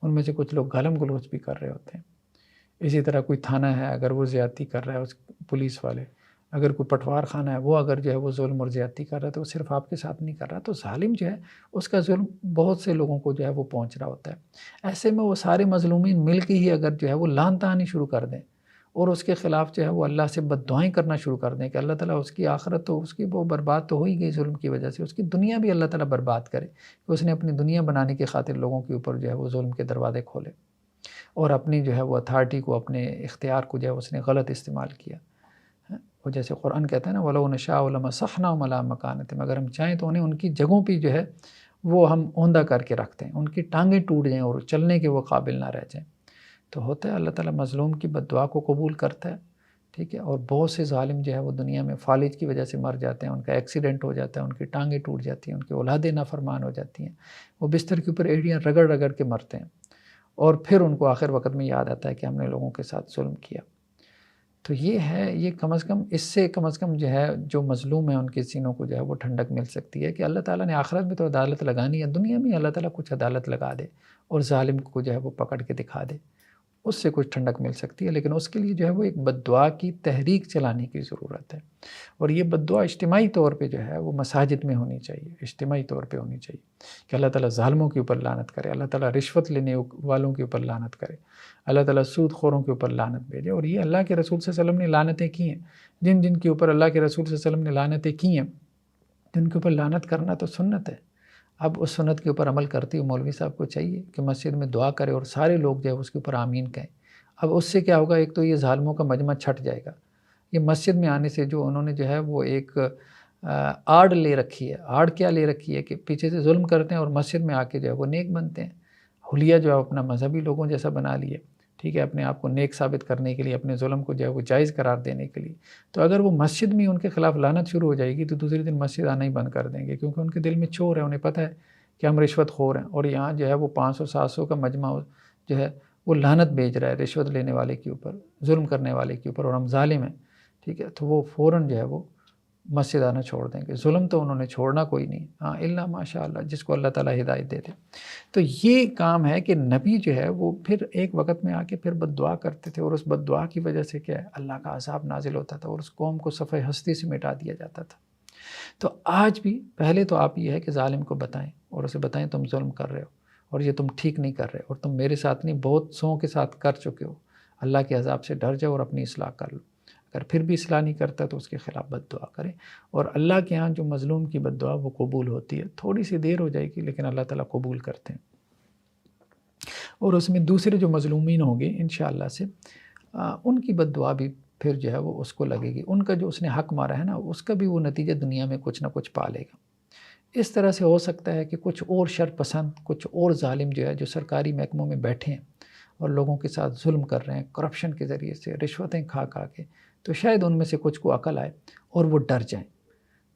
ان میں سے کچھ لوگ گالم گلوچ بھی کر رہے ہوتے ہیں۔ اسی طرح کوئی تھانہ ہے اگر وہ زیادتی کر رہا ہے، اس پولیس والے اگر کوئی پٹوار خانہ ہے وہ اگر جو ہے وہ ظلم اور زیادتی کر رہا ہے تو وہ صرف آپ کے ساتھ نہیں کر رہا، تو ظالم جو ہے اس کا ظلم بہت سے لوگوں کو جو ہے وہ پہنچ رہا ہوتا ہے۔ ایسے میں وہ سارے مظلومین مل کے ہی اگر جو ہے وہ لعن طعنی شروع کر دیں اور اس کے خلاف جو ہے وہ اللہ سے بد دعائیں کرنا شروع کر دیں کہ اللہ تعالیٰ اس کی آخرت تو اس کی وہ برباد تو ہو ہی گئی ظلم کی وجہ سے، اس کی دنیا بھی اللہ تعالیٰ برباد کرے کہ اس نے اپنی دنیا بنانے کی خاطر لوگوں کے اوپر جو ہے وہ ظلم کے دروازے کھولے اور اپنی جو ہے وہ اتھارٹی کو، اپنے اختیار کو جو ہے اس نے غلط استعمال کیا، وہ جیسے قرآن کہتا ہے نا وَلَوْ نَشَاءُ لَمَسَخْنَاهُمْ عَلَىٰ مَكَانَتِهِمْ، اگر ہم چاہیں تو انہیں ان کی جگہوں پہ جو ہے وہ ہم اوندا کر کے رکھتے ہیں، ان کی ٹانگیں ٹوٹ جائیں اور چلنے کے وہ قابل نہ رہ جائیں۔ تو ہوتا ہے اللہ تعالیٰ مظلوم کی بد دعا کو قبول کرتا ہے، ٹھیک ہے، اور بہت سے ظالم جو ہے وہ دنیا میں فالج کی وجہ سے مر جاتے ہیں، ان کا ایکسیڈنٹ ہو جاتا ہے، ان کی ٹانگیں ٹوٹ جاتی ہیں، ان کی اولادیں نافرمان ہو جاتی ہیں، وہ بستر کے اوپر ایڑیاں رگڑ رگڑ کے مرتے ہیں، اور پھر ان کو آخر وقت میں یاد آتا ہے کہ ہم نے لوگوں کے ساتھ ظلم کیا۔ تو یہ ہے، یہ کم از کم اس سے کم از کم جو ہے جو مظلوم ہیں ان کے سینوں کو جو ہے وہ ٹھنڈک مل سکتی ہے کہ اللہ تعالیٰ نے آخرت میں تو عدالت لگانی ہے، دنیا میں اللہ تعالیٰ کچھ عدالت لگا دے اور ظالم کو جو ہے وہ پکڑ کے دکھا دے، اس سے کچھ ٹھنڈک مل سکتی ہے، لیکن اس کے لیے جو ہے وہ ایک بد دعا کی تحریک چلانے کی ضرورت ہے، اور یہ بد دعا اجتماعی طور پہ جو ہے وہ مساجد میں ہونی چاہیے، اجتماعی طور پہ ہونی چاہیے کہ اللہ تعالیٰ ظالموں کے اوپر لعنت کرے، اللہ تعالیٰ رشوت لینے والوں کے اوپر لعنت کرے، اللہ تعالیٰ سود خوروں کے اوپر لعنت بھیجے۔ اور یہ اللہ کے رسول صلی اللہ علیہ وسلم نے لعنتیں کی ہیں، جن جن کے اوپر اللہ کے رسول صلی اللہ علیہ وسلم نے لعنتیں کی ہیں، جن کے اوپر لعنت کرنا تو سنت ہے۔ اب اس سنت کے اوپر عمل کرتے ہوئے مولوی صاحب کو چاہیے کہ مسجد میں دعا کرے اور سارے لوگ جو ہے اس کے اوپر آمین کہیں۔ اب اس سے کیا ہوگا، ایک تو یہ ظالموں کا مجمع چھٹ جائے گا، یہ مسجد میں آنے سے جو انہوں نے جو ہے وہ ایک آڑ لے رکھی ہے، آڑ کیا لے رکھی ہے کہ پیچھے سے ظلم کرتے ہیں اور مسجد میں آ کے جو ہے وہ نیک بنتے ہیں، حلیہ جو ہے اپنا مذہبی لوگوں جیسا بنا لیے، ٹھیک ہے، اپنے آپ کو نیک ثابت کرنے کے لیے، اپنے ظلم کو جو ہے وہ جائز قرار دینے کے لیے۔ تو اگر وہ مسجد میں ان کے خلاف لعنت شروع ہو جائے گی تو دوسرے دن مسجد آنا ہی بند کر دیں گے، کیونکہ ان کے دل میں چور ہے، انہیں پتہ ہے کہ ہم رشوت خور ہیں، اور یہاں جو ہے وہ 500-700 کا مجمع جو ہے وہ لعنت بھیج رہا ہے رشوت لینے والے کے اوپر، ظلم کرنے والے کے اوپر، اور ہم ظالم ہیں، ٹھیک ہے، تو وہ فوراً جو ہے وہ مسجد آنا چھوڑ دیں گے۔ ظلم تو انہوں نے چھوڑنا کوئی نہیں، ہاں الا ماشاء اللہ، جس کو اللہ تعالیٰ ہدایت دے دے۔ تو یہ کام ہے کہ نبی جو ہے وہ پھر ایک وقت میں آ کے پھر بد دعا کرتے تھے، اور اس بد دعا کی وجہ سے کیا ہے اللہ کا عذاب نازل ہوتا تھا اور اس قوم کو صفحہ ہستی سے مٹا دیا جاتا تھا۔ تو آج بھی پہلے تو آپ یہ ہے کہ ظالم کو بتائیں اور اسے بتائیں تم ظلم کر رہے ہو اور یہ تم ٹھیک نہیں کر رہے، اور تم میرے ساتھ نہیں بہت سوں کے ساتھ کر چکے ہو، اللہ کے عذاب سے ڈر جاؤ اور اپنی اصلاح کر لو۔ اگر پھر بھی اصلاح نہیں کرتا تو اس کے خلاف بد دعا کریں، اور اللہ کے ہاں جو مظلوم کی بد دعا وہ قبول ہوتی ہے، تھوڑی سی دیر ہو جائے گی لیکن اللہ تعالیٰ قبول کرتے ہیں، اور اس میں دوسرے جو مظلومین ہوں گے انشاءاللہ سے ان کی بد دعا بھی پھر جو ہے وہ اس کو لگے گی، ان کا جو اس نے حق مارا ہے نا اس کا بھی وہ نتیجہ دنیا میں کچھ نہ کچھ پالے گا۔ اس طرح سے ہو سکتا ہے کہ کچھ اور شر پسند، کچھ اور ظالم جو ہے جو سرکاری محکموں میں بیٹھے ہیں اور لوگوں کے ساتھ ظلم کر رہے ہیں کرپشن کے ذریعے سے، رشوتیں کھا کھا کے، تو شاید ان میں سے کچھ کو عقل آئے اور وہ ڈر جائیں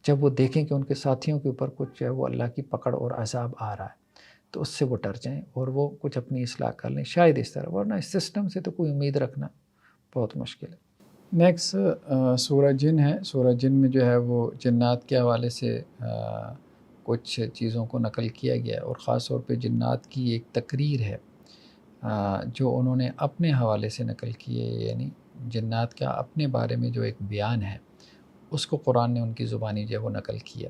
جب وہ دیکھیں کہ ان کے ساتھیوں کے اوپر کچھ جو ہے وہ اللہ کی پکڑ اور عذاب آ رہا ہے، تو اس سے وہ ڈر جائیں اور وہ کچھ اپنی اصلاح کر لیں، شاید اس طرح، ورنہ اس سسٹم سے تو کوئی امید رکھنا بہت مشکل ہے۔ نیکسٹ سورہ جن ہے، سورہ جن میں جو ہے وہ جنات کے حوالے سے کچھ چیزوں کو نقل کیا گیا ہے، اور خاص طور پہ جنات کی ایک تقریر ہے جو انہوں نے اپنے حوالے سے نقل کی ہے، یعنی جنات کا اپنے بارے میں جو ایک بیان ہے اس کو قرآن نے ان کی زبانی جو ہے وہ نقل کیا،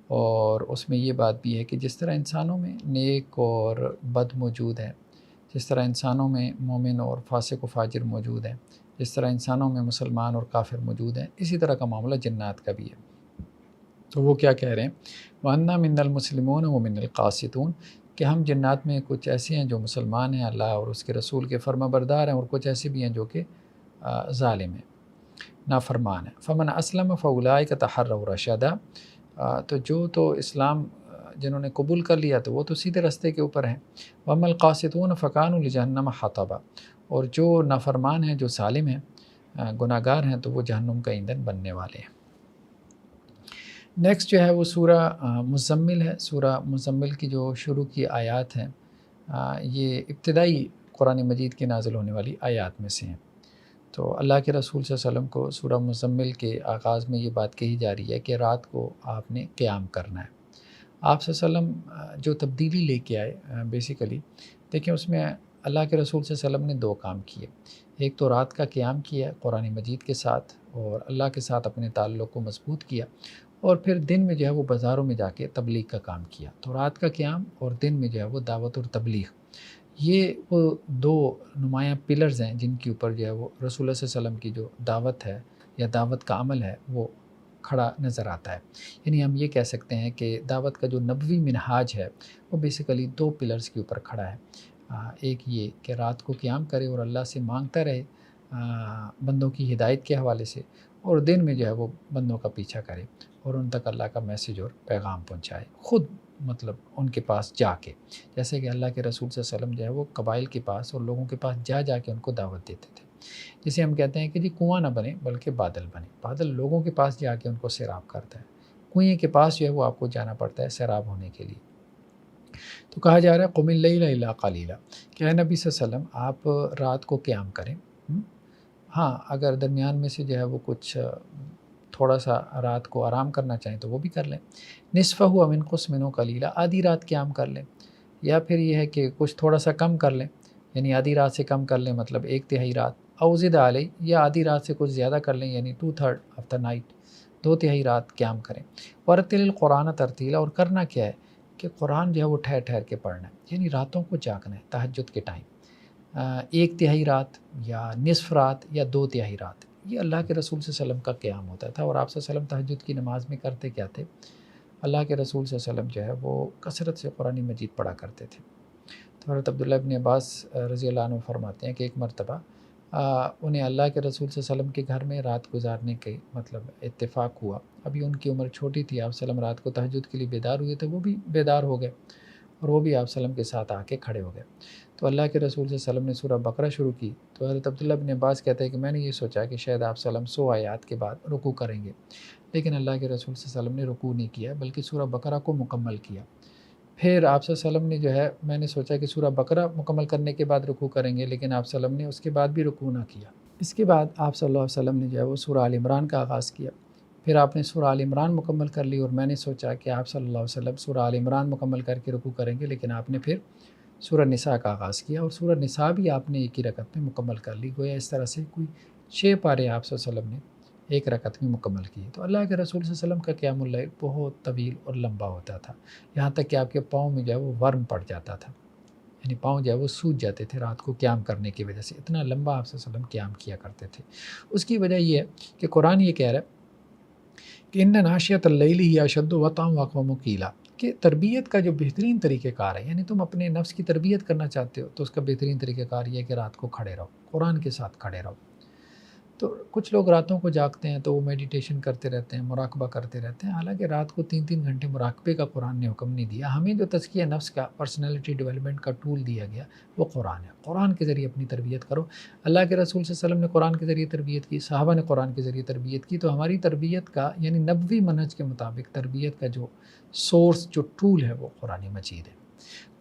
اور اس میں یہ بات بھی ہے کہ جس طرح انسانوں میں نیک اور بد موجود ہے، جس طرح انسانوں میں مومن اور فاسق و فاجر موجود ہیں، جس طرح انسانوں میں مسلمان اور کافر موجود ہیں، اسی طرح کا معاملہ جنات کا بھی ہے۔ تو وہ کیا کہہ رہے ہیں، وَأَنَّا مِنَّ الْمُسْلِمُونَ وَمِنَ الْقَاسِطُونَ، کہ ہم جنات میں کچھ ایسے ہیں جو مسلمان ہیں، اللہ اور اس کے رسول کے فرما بردار ہیں، اور کچھ ایسے بھی ہیں جو کہ ظالم ہیں، نافرمان ہیں۔ فَمَنْ أَسْلَمَ فَأُولَٰئِكَ تَحَرَّوْا رَشَدًا، تو جو تو اسلام جنہوں نے قبول کر لیا تو وہ تو سیدھے راستے کے اوپر ہیں۔ وَأَمَّا الْقَاسِطُونَ فَكَانُوا لِجَهَنَّمَ حَطَبًا، اور جو نافرمان ہیں، جو ظالم ہیں، گناہ گار ہیں، تو وہ جہنم کا ایندھن بننے والے ہیں۔ نیکسٹ جو ہے وہ سورہ مزمل ہے۔ سورہ مزمل کی جو شروع کی آیات ہیں یہ ابتدائی قرآن مجید کی نازل ہونے والی آیات میں سے ہیں۔ تو اللہ کے رسول صلی اللہ علیہ وسلم کو سورہ مزمل کے آغاز میں یہ بات کہی جا رہی ہے کہ رات کو آپ نے قیام کرنا ہے۔ آپ صلی اللہ علیہ وسلم جو تبدیلی لے کے آئے بیسیکلی دیکھیں، اس میں اللہ کے رسول صلی اللہ علیہ وسلم نے دو کام کیے، ایک تو رات کا قیام کیا قرآن مجید کے ساتھ اور اللہ کے ساتھ اپنے تعلق کو مضبوط کیا، اور پھر دن میں جو ہے وہ بازاروں میں جا کے تبلیغ کا کام کیا۔ تو رات کا قیام اور دن میں جو ہے وہ دعوت اور تبلیغ، یہ وہ دو نمایاں پلرز ہیں جن کے اوپر جو ہے وہ رسول اللہ صلی اللہ علیہ وسلم کی جو دعوت ہے یا دعوت کا عمل ہے وہ کھڑا نظر آتا ہے۔ یعنی ہم یہ کہہ سکتے ہیں کہ دعوت کا جو نبوی منہاج ہے وہ بیسیکلی دو پلرز کے اوپر کھڑا ہے، ایک یہ کہ رات کو قیام کرے اور اللہ سے مانگتا رہے بندوں کی ہدایت کے حوالے سے، اور دن میں جو ہے وہ بندوں کا پیچھا کرے اور ان تک اللہ کا میسیج اور پیغام پہنچائے، خود مطلب ان کے پاس جا کے، جیسے کہ اللہ کے رسول صلی اللہ علیہ وسلم جو ہے وہ قبائل کے پاس اور لوگوں کے پاس جا جا کے ان کو دعوت دیتے تھے، جسے ہم کہتے ہیں کہ جی کنواں نہ بنے بلکہ بادل بنے، بادل لوگوں کے پاس جا کے ان کو سیراب کرتا ہے، کنویں کے پاس جو ہے وہ آپ کو جانا پڑتا ہے سیراب ہونے کے لیے۔ تو کہا جا رہا ہے قم اللیل الا قلیلا، کہ اے نبی صلی اللہ علیہ وسلم آپ رات کو قیام کریں، ہاں اگر درمیان میں سے جو ہے وہ کچھ تھوڑا سا رات کو آرام کرنا چاہیں تو وہ بھی کر لیں، نصفہ او انقص منہ قلیلا، آدھی رات قیام کر لیں، یا پھر یہ ہے کہ کچھ تھوڑا سا کم کر لیں، یعنی آدھی رات سے کم کر لیں مطلب 1/3 رات، او زد علیہ، یا آدھی رات سے کچھ زیادہ کر لیں یعنی 2/3 آف دا نائٹ، 2/3 رات قیام کریں، ورتل القرآن ترتیلا، اور کرنا کیا ہے کہ قرآن جو ہے وہ ٹھہر ٹھہر کے پڑھنا ہے، یعنی راتوں کو جاگنا ہے تہجد کے ٹائم، 1/3 رات یا نصف رات یا 2/3 رات، یہ اللہ کے رسول صلی اللہ علیہ وسلم کا قیام ہوتا تھا۔ اور آپ صلی اللہ علیہ وسلم تہجد کی نماز میں کرتے کیا تھے؟ اللہ کے رسول صلی اللہ علیہ وسلم جو ہے وہ کثرت سے قرآن مجید پڑھا کرتے تھے۔ تو حضرت عبداللہ ابن عباس رضی اللہ عنہ فرماتے ہیں کہ ایک مرتبہ انہیں اللہ کے رسول صلی اللہ علیہ وسلم کے گھر میں رات گزارنے کے مطلب اتفاق ہوا، ابھی ان کی عمر چھوٹی تھی، آپ صلی اللہ علیہ وسلم رات کو تہجد کے لیے بیدار ہوئے تھے، وہ بھی بیدار ہو گئے اور وہ بھی آپ صلی اللہ علیہ وسلم کے ساتھ آ کے کھڑے ہو گئے، تو اللہ کے رسول صلی اللہ علیہ وسلم نے سورہ بقرہ شروع کی، تو حضرت عبداللہ ابن عباس کہتے ہیں کہ میں نے یہ سوچا کہ شاید آپ صلی اللہ علیہ وسلم 100 آیات کے بعد رکوع کریں گے، لیکن اللہ کے رسول صلی اللہ علیہ وسلم نے رکوع نہیں کیا بلکہ سورہ بقرہ کو مکمل کیا۔ پھر آپ صلی اللہ علیہ وسلم نے جو ہے میں نے سوچا کہ سورہ بقرہ مکمل کرنے کے بعد رکوع کریں گے، لیکن آپ صلی اللہ علیہ وسلم نے اس کے بعد بھی رکوع نہ کیا۔ اس کے بعد آپ صلی اللہ علیہ وسلم نے جو ہے وہ سورہ آل عمران کا آغاز کیا، پھر آپ نے سورہ آل عمران مکمل کر لی، اور میں نے سوچا کہ آپ صلی اللہ علیہ وسلم سورہ آل عمران مکمل کر کے رکوع کریں گے، لیکن آپ نے پھر سورہ نساء کا آغاز کیا، اور سورہ نساء بھی آپ نے ایک ہی رکعت میں مکمل کر لی، گویا اس طرح سے کوئی 6 پارے آپ صلی اللہ علیہ وسلم نے ایک رکعت میں مکمل کیے۔ تو اللہ کے رسول صلی اللہ علیہ وسلم کا قیام اللیل بہت طویل اور لمبا ہوتا تھا، یہاں تک کہ آپ کے پاؤں میں جو ہے وہ ورم پڑ جاتا تھا، یعنی پاؤں جو ہے وہ سوج جاتے تھے رات کو قیام کرنے کی وجہ سے، اتنا لمبا آپ صلی اللہ علیہ وسلم قیام کیا کرتے تھے۔ اس کی وجہ یہ ہے کہ قرآن یہ کہہ رہا ہے کہ ان ناشیۃ اللیل ہی اشد وطئا واقوم قیلا، کہ تربیت کا جو بہترین طریقہ کار ہے، یعنی تم اپنے نفس کی تربیت کرنا چاہتے ہو تو اس کا بہترین طریقہ کار یہ ہے کہ رات کو کھڑے رہو، قرآن کے ساتھ کھڑے رہو۔ تو کچھ لوگ راتوں کو جاگتے ہیں تو وہ میڈیٹیشن کرتے رہتے ہیں، مراقبہ کرتے رہتے ہیں، حالانکہ رات کو 3 گھنٹے مراقبے کا قرآن نے حکم نہیں دیا، ہمیں جو تزکیہ نفس کا پرسنالٹی ڈیولپمنٹ کا ٹول دیا گیا وہ قرآن ہے، قرآن کے ذریعے اپنی تربیت کرو۔ اللہ کے رسول صلی اللہ علیہ وسلم نے قرآن کے ذریعے تربیت کی، صحابہ نے قرآن کے ذریعے تربیت کی، تو ہماری تربیت کا یعنی نبوی منہج کے مطابق تربیت کا جو سورس جو ٹول ہے وہ قرآن مجید ہے۔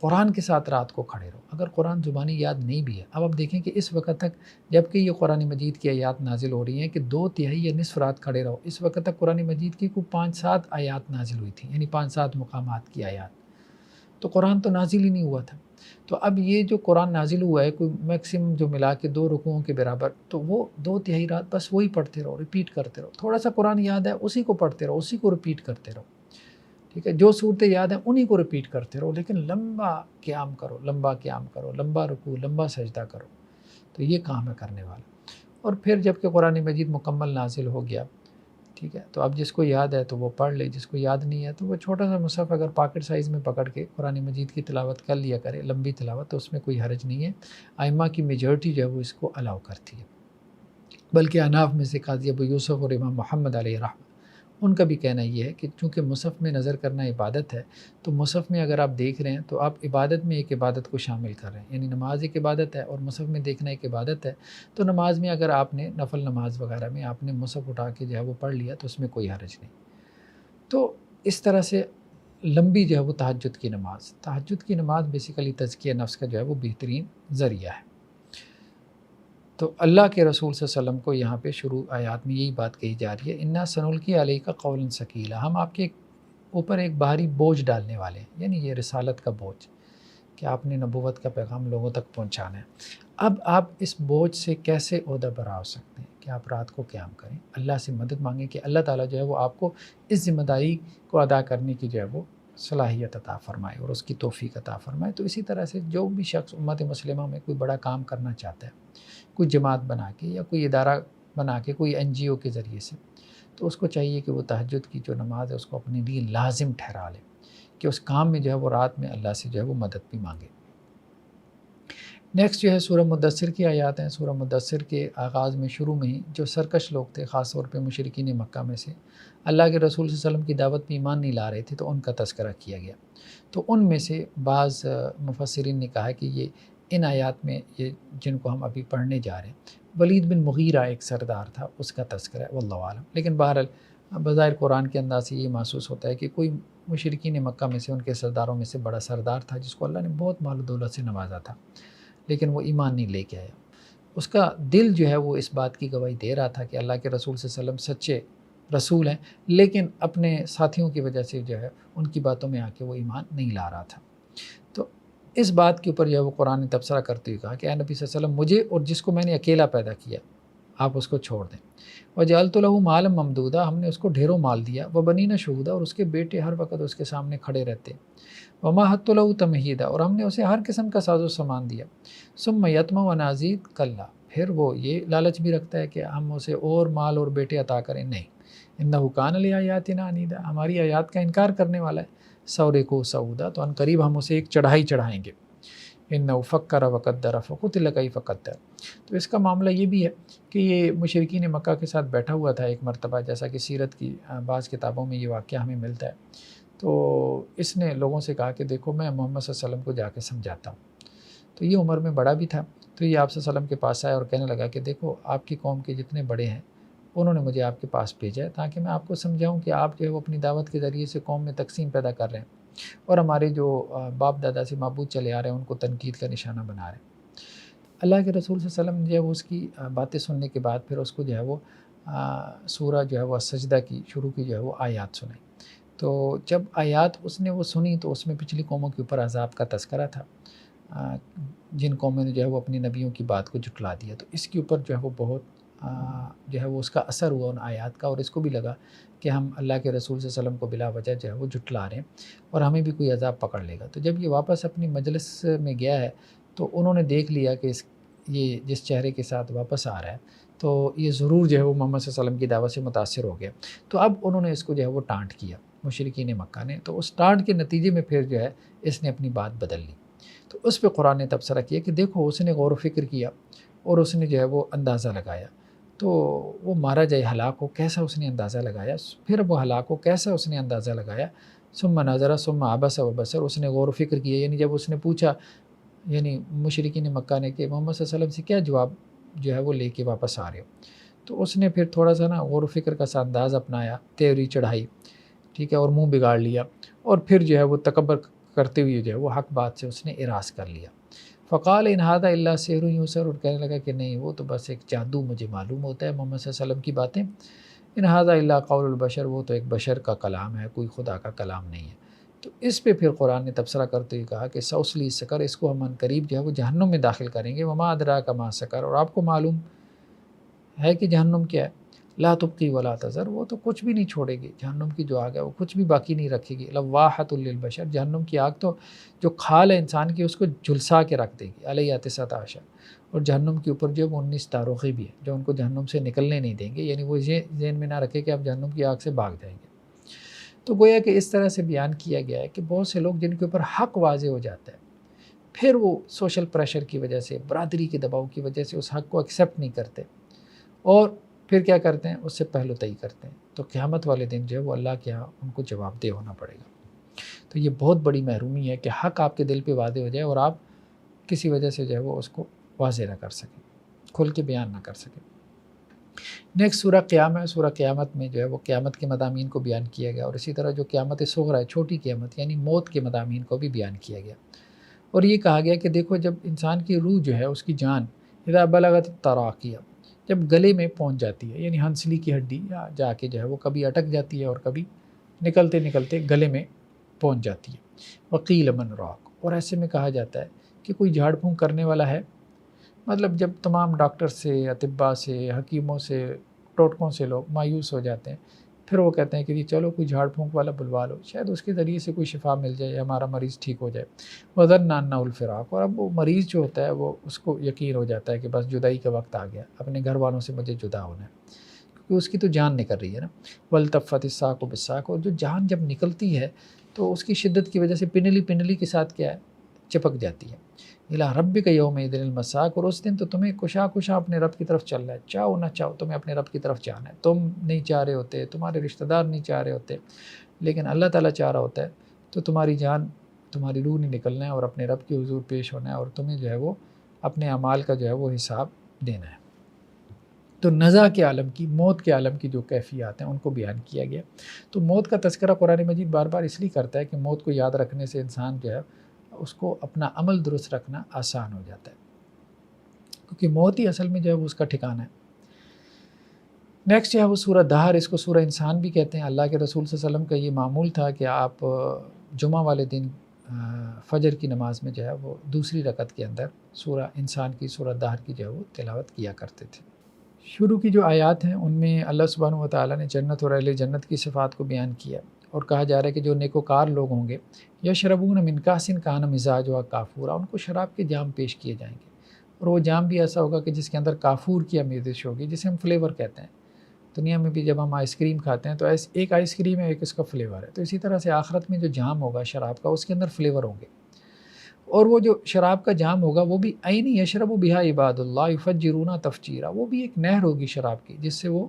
قرآن کے ساتھ رات کو کھڑے رہو، اگر قرآن زبانی یاد نہیں بھی ہے، اب آپ دیکھیں کہ اس وقت تک جب کہ یہ قرآن مجید کی آیات نازل ہو رہی ہیں کہ 2/3 یا نصف رات کھڑے رہو، اس وقت تک قرآن مجید کی کوئی 5-7 آیات نازل ہوئی تھیں، یعنی 5-7 مقامات کی آیات، تو قرآن تو نازل ہی نہیں ہوا تھا۔ تو اب یہ جو قرآن نازل ہوا ہے کوئی میکسیمم جو ملا کے 2 رکوعوں کے برابر، تو وہ 2/3 رات بس وہی پڑھتے رہو، ریپیٹ کرتے رہو، تھوڑا سا قرآن یاد ہے اسی کو پڑھتے رہو، اسی کو ریپیٹ کرتے رہو، ٹھیک ہے، جو صورتیں یاد ہیں انہی کو ریپیٹ کرتے رہو، لیکن لمبا قیام کرو، لمبا قیام کرو، لمبا رکوع، لمبا سجدہ کرو، تو یہ کام ہے کرنے والا۔ اور پھر جب کہ قرآن مجید مکمل نازل ہو گیا، ٹھیک ہے، تو اب جس کو یاد ہے تو وہ پڑھ لے، جس کو یاد نہیں ہے تو وہ چھوٹا سا مصحف اگر پاکٹ سائز میں پکڑ کے قرآن مجید کی تلاوت کر لیا کرے، لمبی تلاوت، تو اس میں کوئی حرج نہیں ہے، ائمہ کی میجورٹی جو ہے وہ اس کو الاؤ کرتی ہے، بلکہ احناف میں سے قاضی ابو یوسف اور امام محمد علیہ رحمہ ان کا بھی کہنا یہ ہے کہ چونکہ مصحف میں نظر کرنا عبادت ہے، تو مصحف میں اگر آپ دیکھ رہے ہیں تو آپ عبادت میں ایک عبادت کو شامل کر رہے ہیں، یعنی نماز ایک عبادت ہے اور مصحف میں دیکھنا ایک عبادت ہے، تو نماز میں اگر آپ نے نفل نماز وغیرہ میں آپ نے مصحف اٹھا کے جو ہے وہ پڑھ لیا تو اس میں کوئی حرج نہیں۔ تو اس طرح سے لمبی جو ہے وہ تہجد کی نماز بیسیکلی تزکیہ نفس کا جو ہے وہ بہترین ذریعہ ہے۔ تو اللہ کے رسول صلی اللہ علیہ وسلم کو یہاں پہ شروع آیات میں یہی بات کہی جا رہی ہے، انا سنلقی علیک قولا ثقیلا، ہم آپ کے اوپر ایک بھاری بوجھ ڈالنے والے ہیں، یعنی یہ رسالت کا بوجھ کہ آپ نے نبوت کا پیغام لوگوں تک پہنچانا ہے۔ اب آپ اس بوجھ سے کیسے عہدہ برا ہو سکتے ہیں کہ آپ رات کو قیام کریں، اللہ سے مدد مانگیں کہ اللہ تعالیٰ جو ہے وہ آپ کو اس ذمہ داری کو ادا کرنے کی جو ہے وہ صلاحیت عطا فرمائے اور اس کی توفیق عطا فرمائے۔ تو اسی طرح سے جو بھی شخص امت مسلمہ میں کوئی بڑا کام کرنا چاہتا ہے، کوئی جماعت بنا کے یا کوئی ادارہ بنا کے، کوئی NGO کے ذریعے سے، تو اس کو چاہیے کہ وہ تہجد کی جو نماز ہے اس کو اپنے لیے لازم ٹھہرا لے، کہ اس کام میں جو ہے وہ رات میں اللہ سے جو ہے وہ مدد بھی مانگے۔ نیکسٹ جو ہے سورہ مدثر کی آیات ہیں۔ سورہ مدثر کے آغاز میں شروع میں ہی جو سرکش لوگ تھے، خاص طور پہ مشرکین مکہ میں سے اللہ کے رسول صلی اللہ علیہ وسلم کی دعوت پہ ایمان نہیں لا رہے تھے، تو ان کا تذکرہ کیا گیا۔ تو ان میں سے بعض مفسرین نے کہا کہ یہ ان آیات میں یہ جن کو ہم ابھی پڑھنے جا رہے ہیں، ولید بن مغیرہ ایک سردار تھا، اس کا تذکرہ ہے، واللہ عالم۔ لیکن بہرحال بظاہر قرآن کے انداز سے یہ محسوس ہوتا ہے کہ کوئی مشرکین مکہ میں سے ان کے سرداروں میں سے بڑا سردار تھا، جس کو اللہ نے بہت مال و دولت سے نوازا تھا، لیکن وہ ایمان نہیں لے کے آیا۔ اس کا دل جو ہے وہ اس بات کی گواہی دے رہا تھا کہ اللہ کے رسول صلی اللہ علیہ وسلم سچے رسول ہیں، لیکن اپنے ساتھیوں کی وجہ سے جو ہے ان کی باتوں میں آ کے وہ ایمان نہیں لا رہا تھا۔ تو اس بات کے اوپر جو ہے وہ قرآن نے تبصرہ کرتے ہوئے کہا کہ اے نبی صلی اللہ علیہ وسلم، مجھے اور جس کو میں نے اکیلا پیدا کیا آپ اس کو چھوڑ دیں۔ وجعلت له مالا ممدودا، ہم نے اس کو ڈھیروں مال دیا، وبنین شہودا، اور اس کے بیٹے ہر وقت اس کے سامنے کھڑے رہتے، ومہدت له تمہیدا، اور ہم نے اسے ہر قسم کا ساز و سامان دیا، ثم یطمع ان ازید کلا، پھر وہ یہ لالچ بھی رکھتا ہے کہ ہم اسے اور مال اور بیٹے عطا کریں، نہیں، انہ کان لآیاتنا عنیدا، ہماری آیات کا انکار کرنے والا ہے، سورقو سعودا، تو ان قریب ہم اسے ایک چڑھائی چڑھائیں گے، انہ فکر وقدر فقتل کیف قدر۔ تو اس کا معاملہ یہ بھی ہے کہ یہ مشرکین مکہ کے ساتھ بیٹھا ہوا تھا ایک مرتبہ، جیسا کہ سیرت کی بعض کتابوں میں یہ واقعہ ہمیں ملتا ہے۔ تو اس نے لوگوں سے کہا کہ دیکھو میں محمد صلی اللہ علیہ وسلم کو جا کے سمجھاتا ہوں۔ تو یہ عمر میں بڑا بھی تھا، تو یہ آپ صلی اللہ علیہ وسلم کے پاس آیا اور کہنے لگا کہ دیکھو آپ کی قوم کے جتنے بڑے ہیں انہوں نے مجھے آپ کے پاس بھیجا ہے تاکہ میں آپ کو سمجھاؤں کہ آپ جو ہے وہ اپنی دعوت کے ذریعے سے قوم میں تقسیم پیدا کر رہے ہیں، اور ہمارے جو باپ دادا سے معبود چلے آ رہے ہیں ان کو تنقید کا نشانہ بنا رہے ہیں۔ اللہ کے رسول صلی اللہ علیہ وسلم جو ہے وہ اس کی باتیں سننے کے بعد پھر اس کو جو ہے وہ سورہ جو ہے وہ سجدہ کی شروع کی جو ہے وہ آیات سنائی۔ تو جب آیات اس نے وہ سنی تو اس میں پچھلی قوموں کے اوپر عذاب کا تذکرہ تھا، جن قوموں نے جو ہے وہ اپنی نبیوں کی بات کو جھٹلا دیا۔ تو اس کے اوپر جو ہے وہ بہت جو ہے وہ اس کا اثر ہوا ان آیات کا، اور اس کو بھی لگا کہ ہم اللہ کے رسول صلی اللہ علیہ وسلم کو بلا وجہ جو ہے وہ جھٹلا رہے ہیں اور ہمیں بھی کوئی عذاب پکڑ لے گا۔ تو جب یہ واپس اپنی مجلس میں گیا ہے تو انہوں نے دیکھ لیا کہ یہ جس چہرے کے ساتھ واپس آ رہا ہے تو یہ ضرور جو ہے وہ محمد صلی اللہ علیہ وسلم کی دعوت سے متاثر ہو گیا۔ تو اب انہوں نے اس کو جو ہے وہ ٹانٹ کیا مشرکین مکہ نے، تو اس ٹانٹ کے نتیجے میں پھر جو ہے اس نے اپنی بات بدل لی۔ تو اس پہ قرآن نے تبصرہ کیا کہ دیکھو اس نے غور و فکر کیا اور اس نے جو ہے وہ اندازہ لگایا، تو وہ مارا جائے ہلاک ہو، کیسا اس نے اندازہ لگایا، پھر وہ ہلاک ہو کیسا اس نے اندازہ لگایا، ثم نظر ثم عبس وبصر، اس نے غور و فکر کیا، یعنی جب اس نے پوچھا یعنی مشرکین مکہ نے کہ محمد صلی اللہ علیہ وسلم سے کیا جواب جو ہے وہ لے کے واپس آ رہے ہو، تو اس نے پھر تھوڑا سا نا غور و فکر کا سا انداز اپنایا، تیوری چڑھائی، ٹھیک ہے، اور منہ بگاڑ لیا، اور پھر جو ہے وہ تکبر کرتے ہوئے جو ہے وہ حق بات سے اس نے اراض کر لیا۔ فقال ان ھذا الا سحر یؤثر، اور کہنے لگا کہ نہیں وہ تو بس ایک جادو مجھے معلوم ہوتا ہے محمد صلی اللہ علیہ وسلم کی باتیں، ان ھذا الا قول البشر، وہ تو ایک بشر کا کلام ہے، کوئی خدا کا کلام نہیں ہے۔ تو اس پہ پھر قرآن نے تبصرہ کرتے ہوئے کہا کہ سوسلی سکر، اس کو ہم ان قریب جو ہے وہ جہنم میں داخل کریں گے، وما ادراک ما سکر، اور آپ کو معلوم ہے کہ جہنم کیا ہے، لا تبقی ولا تذر، وہ تو کچھ بھی نہیں چھوڑے گی، جہنم کی جو آگ ہے وہ کچھ بھی باقی نہیں رکھے گی، لواحۃ للبشر، جہنم کی آگ تو جو کھال ہے انسان کی اس کو جھلسا کے رکھ دے گی، علیہ 19 اور جہنم کے اوپر جو 19 داروغے بھی ہیں جو ان کو جہنم سے نکلنے نہیں دیں گے، یعنی وہ ذہن میں نہ رکھے کہ آپ جہنم کی آگ سے بھاگ جائیں گے۔ تو گویا کہ اس طرح سے بیان کیا گیا ہے کہ بہت سے لوگ جن کے اوپر حق واضح ہو جاتا ہے پھر وہ سوشل پریشر کی وجہ سے، برادری کے دباؤ کی وجہ سے اس حق کو ایکسیپٹ نہیں کرتے اور پھر کیا کرتے ہیں، اس سے پہلو طئی کرتے ہیں، تو قیامت والے دن جو ہے وہ اللہ کے ہاں ان کو جواب دہ ہونا پڑے گا۔ تو یہ بہت بڑی محرومی ہے کہ حق آپ کے دل پہ واضح ہو جائے اور آپ کسی وجہ سے جو ہے وہ اس کو واضح نہ کر سکیں، کھل کے بیان نہ کر سکیں۔ نیکسٹ سورہ قیامت ہے۔ سورہ قیامت میں جو ہے وہ قیامت کے مضامین کو بیان کیا گیا، اور اسی طرح جو قیامت صغریٰ ہے، چھوٹی قیامت یعنی موت کے مضامین کو بھی بیان کیا گیا، اور یہ کہا گیا کہ دیکھو جب انسان کی روح جو ہے اس کی جان اذا بلغت التراقیہ، جب گلے میں پہنچ جاتی ہے، یعنی ہنسلی کی ہڈی جا کے جو ہے وہ کبھی اٹک جاتی ہے اور کبھی نکلتے نکلتے گلے میں پہنچ جاتی ہے، وقیل من راق، اور ایسے میں کہا جاتا ہے کہ کوئی جھاڑ پھونک کرنے والا ہے، مطلب جب تمام ڈاکٹر سے، اطباء سے، حکیموں سے، ٹوٹکوں سے لوگ مایوس ہو جاتے ہیں، پھر وہ کہتے ہیں کہ جی چلو کوئی جھاڑ پھونک والا بلوا لو، شاید اس کے ذریعے سے کوئی شفا مل جائے، ہمارا مریض ٹھیک ہو جائے، وظن انہ الفراق، اور اب وہ مریض جو ہوتا ہے وہ اس کو یقین ہو جاتا ہے کہ بس جدائی کا وقت آ گیا، اپنے گھر والوں سے مجھے جدا ہونا ہے، کیونکہ اس کی تو جان نکل رہی ہے نا، والتفت الساق بالساق، اور جو جان جب نکلتی ہے تو اس کی شدت کی وجہ سے پنڈلی کے ساتھ کیا ہے، چپک جاتی ہے۔ اِلیٰ ربک یومئذ المساق، اور اس دن تو تمہیں کشا اپنے رب کی طرف چلنا ہے، چاہو نہ چاہو تمہیں اپنے رب کی طرف جانا ہے۔ تم نہیں چاہ رہے ہوتے، تمہارے رشتہ دار نہیں چاہ رہے ہوتے، لیکن اللہ تعالیٰ چاہ رہا ہوتا ہے، تو تمہاری جان، تمہاری روح نہیں نکلنا ہے اور اپنے رب کے حضور پیش ہونا ہے، اور تمہیں جو ہے وہ اپنے اعمال کا جو ہے وہ حساب دینا ہے۔ تو نزع کے عالم کی، موت کے عالم کی جو کیفیات ہیں ان کو بیان کیا گیا۔ تو موت کا تذکرہ قرآن مجید بار بار اس لیے کرتا ہے کہ موت کو یاد رکھنے سے انسان جو ہے اس کو اپنا عمل درست رکھنا آسان ہو جاتا ہے، کیونکہ موت ہی اصل میں جو ہے وہ اس کا ٹھکانہ ہے۔ نیکسٹ جو ہے وہ سورہ دہر، اس کو سورہ انسان بھی کہتے ہیں۔ اللہ کے رسول صلی اللہ علیہ وسلم کا یہ معمول تھا کہ آپ جمعہ والے دن فجر کی نماز میں جو ہے وہ دوسری رکعت کے اندر سورہ انسان کی، سورہ دہر کی جو ہے وہ تلاوت کیا کرتے تھے۔ شروع کی جو آیات ہیں ان میں اللہ سبحانہ و تعالیٰ نے جنت اور اہل جنت کی صفات کو بیان کیا، اور کہا جا رہا ہے کہ جو نیکوکار لوگ ہوں گے، یشربون من کأس کان مزاجها کافورا، ان کو شراب کے جام پیش کیے جائیں گے، اور وہ جام بھی ایسا ہوگا کہ جس کے اندر کافور کی آمیزش ہوگی، جسے ہم فلیور کہتے ہیں۔ دنیا میں بھی جب ہم آئس کریم کھاتے ہیں تو ایک آئس کریم ہے، ایک اس کا فلیور ہے، تو اسی طرح سے آخرت میں جو جام ہوگا شراب کا، اس کے اندر فلیور ہوں گے، اور وہ جو شراب کا جام ہوگا وہ بھی عین یشرب بہا عباد اللہ یفجرون تفجیرا، وہ بھی ایک نہر ہوگی شراب کی، جس سے وہ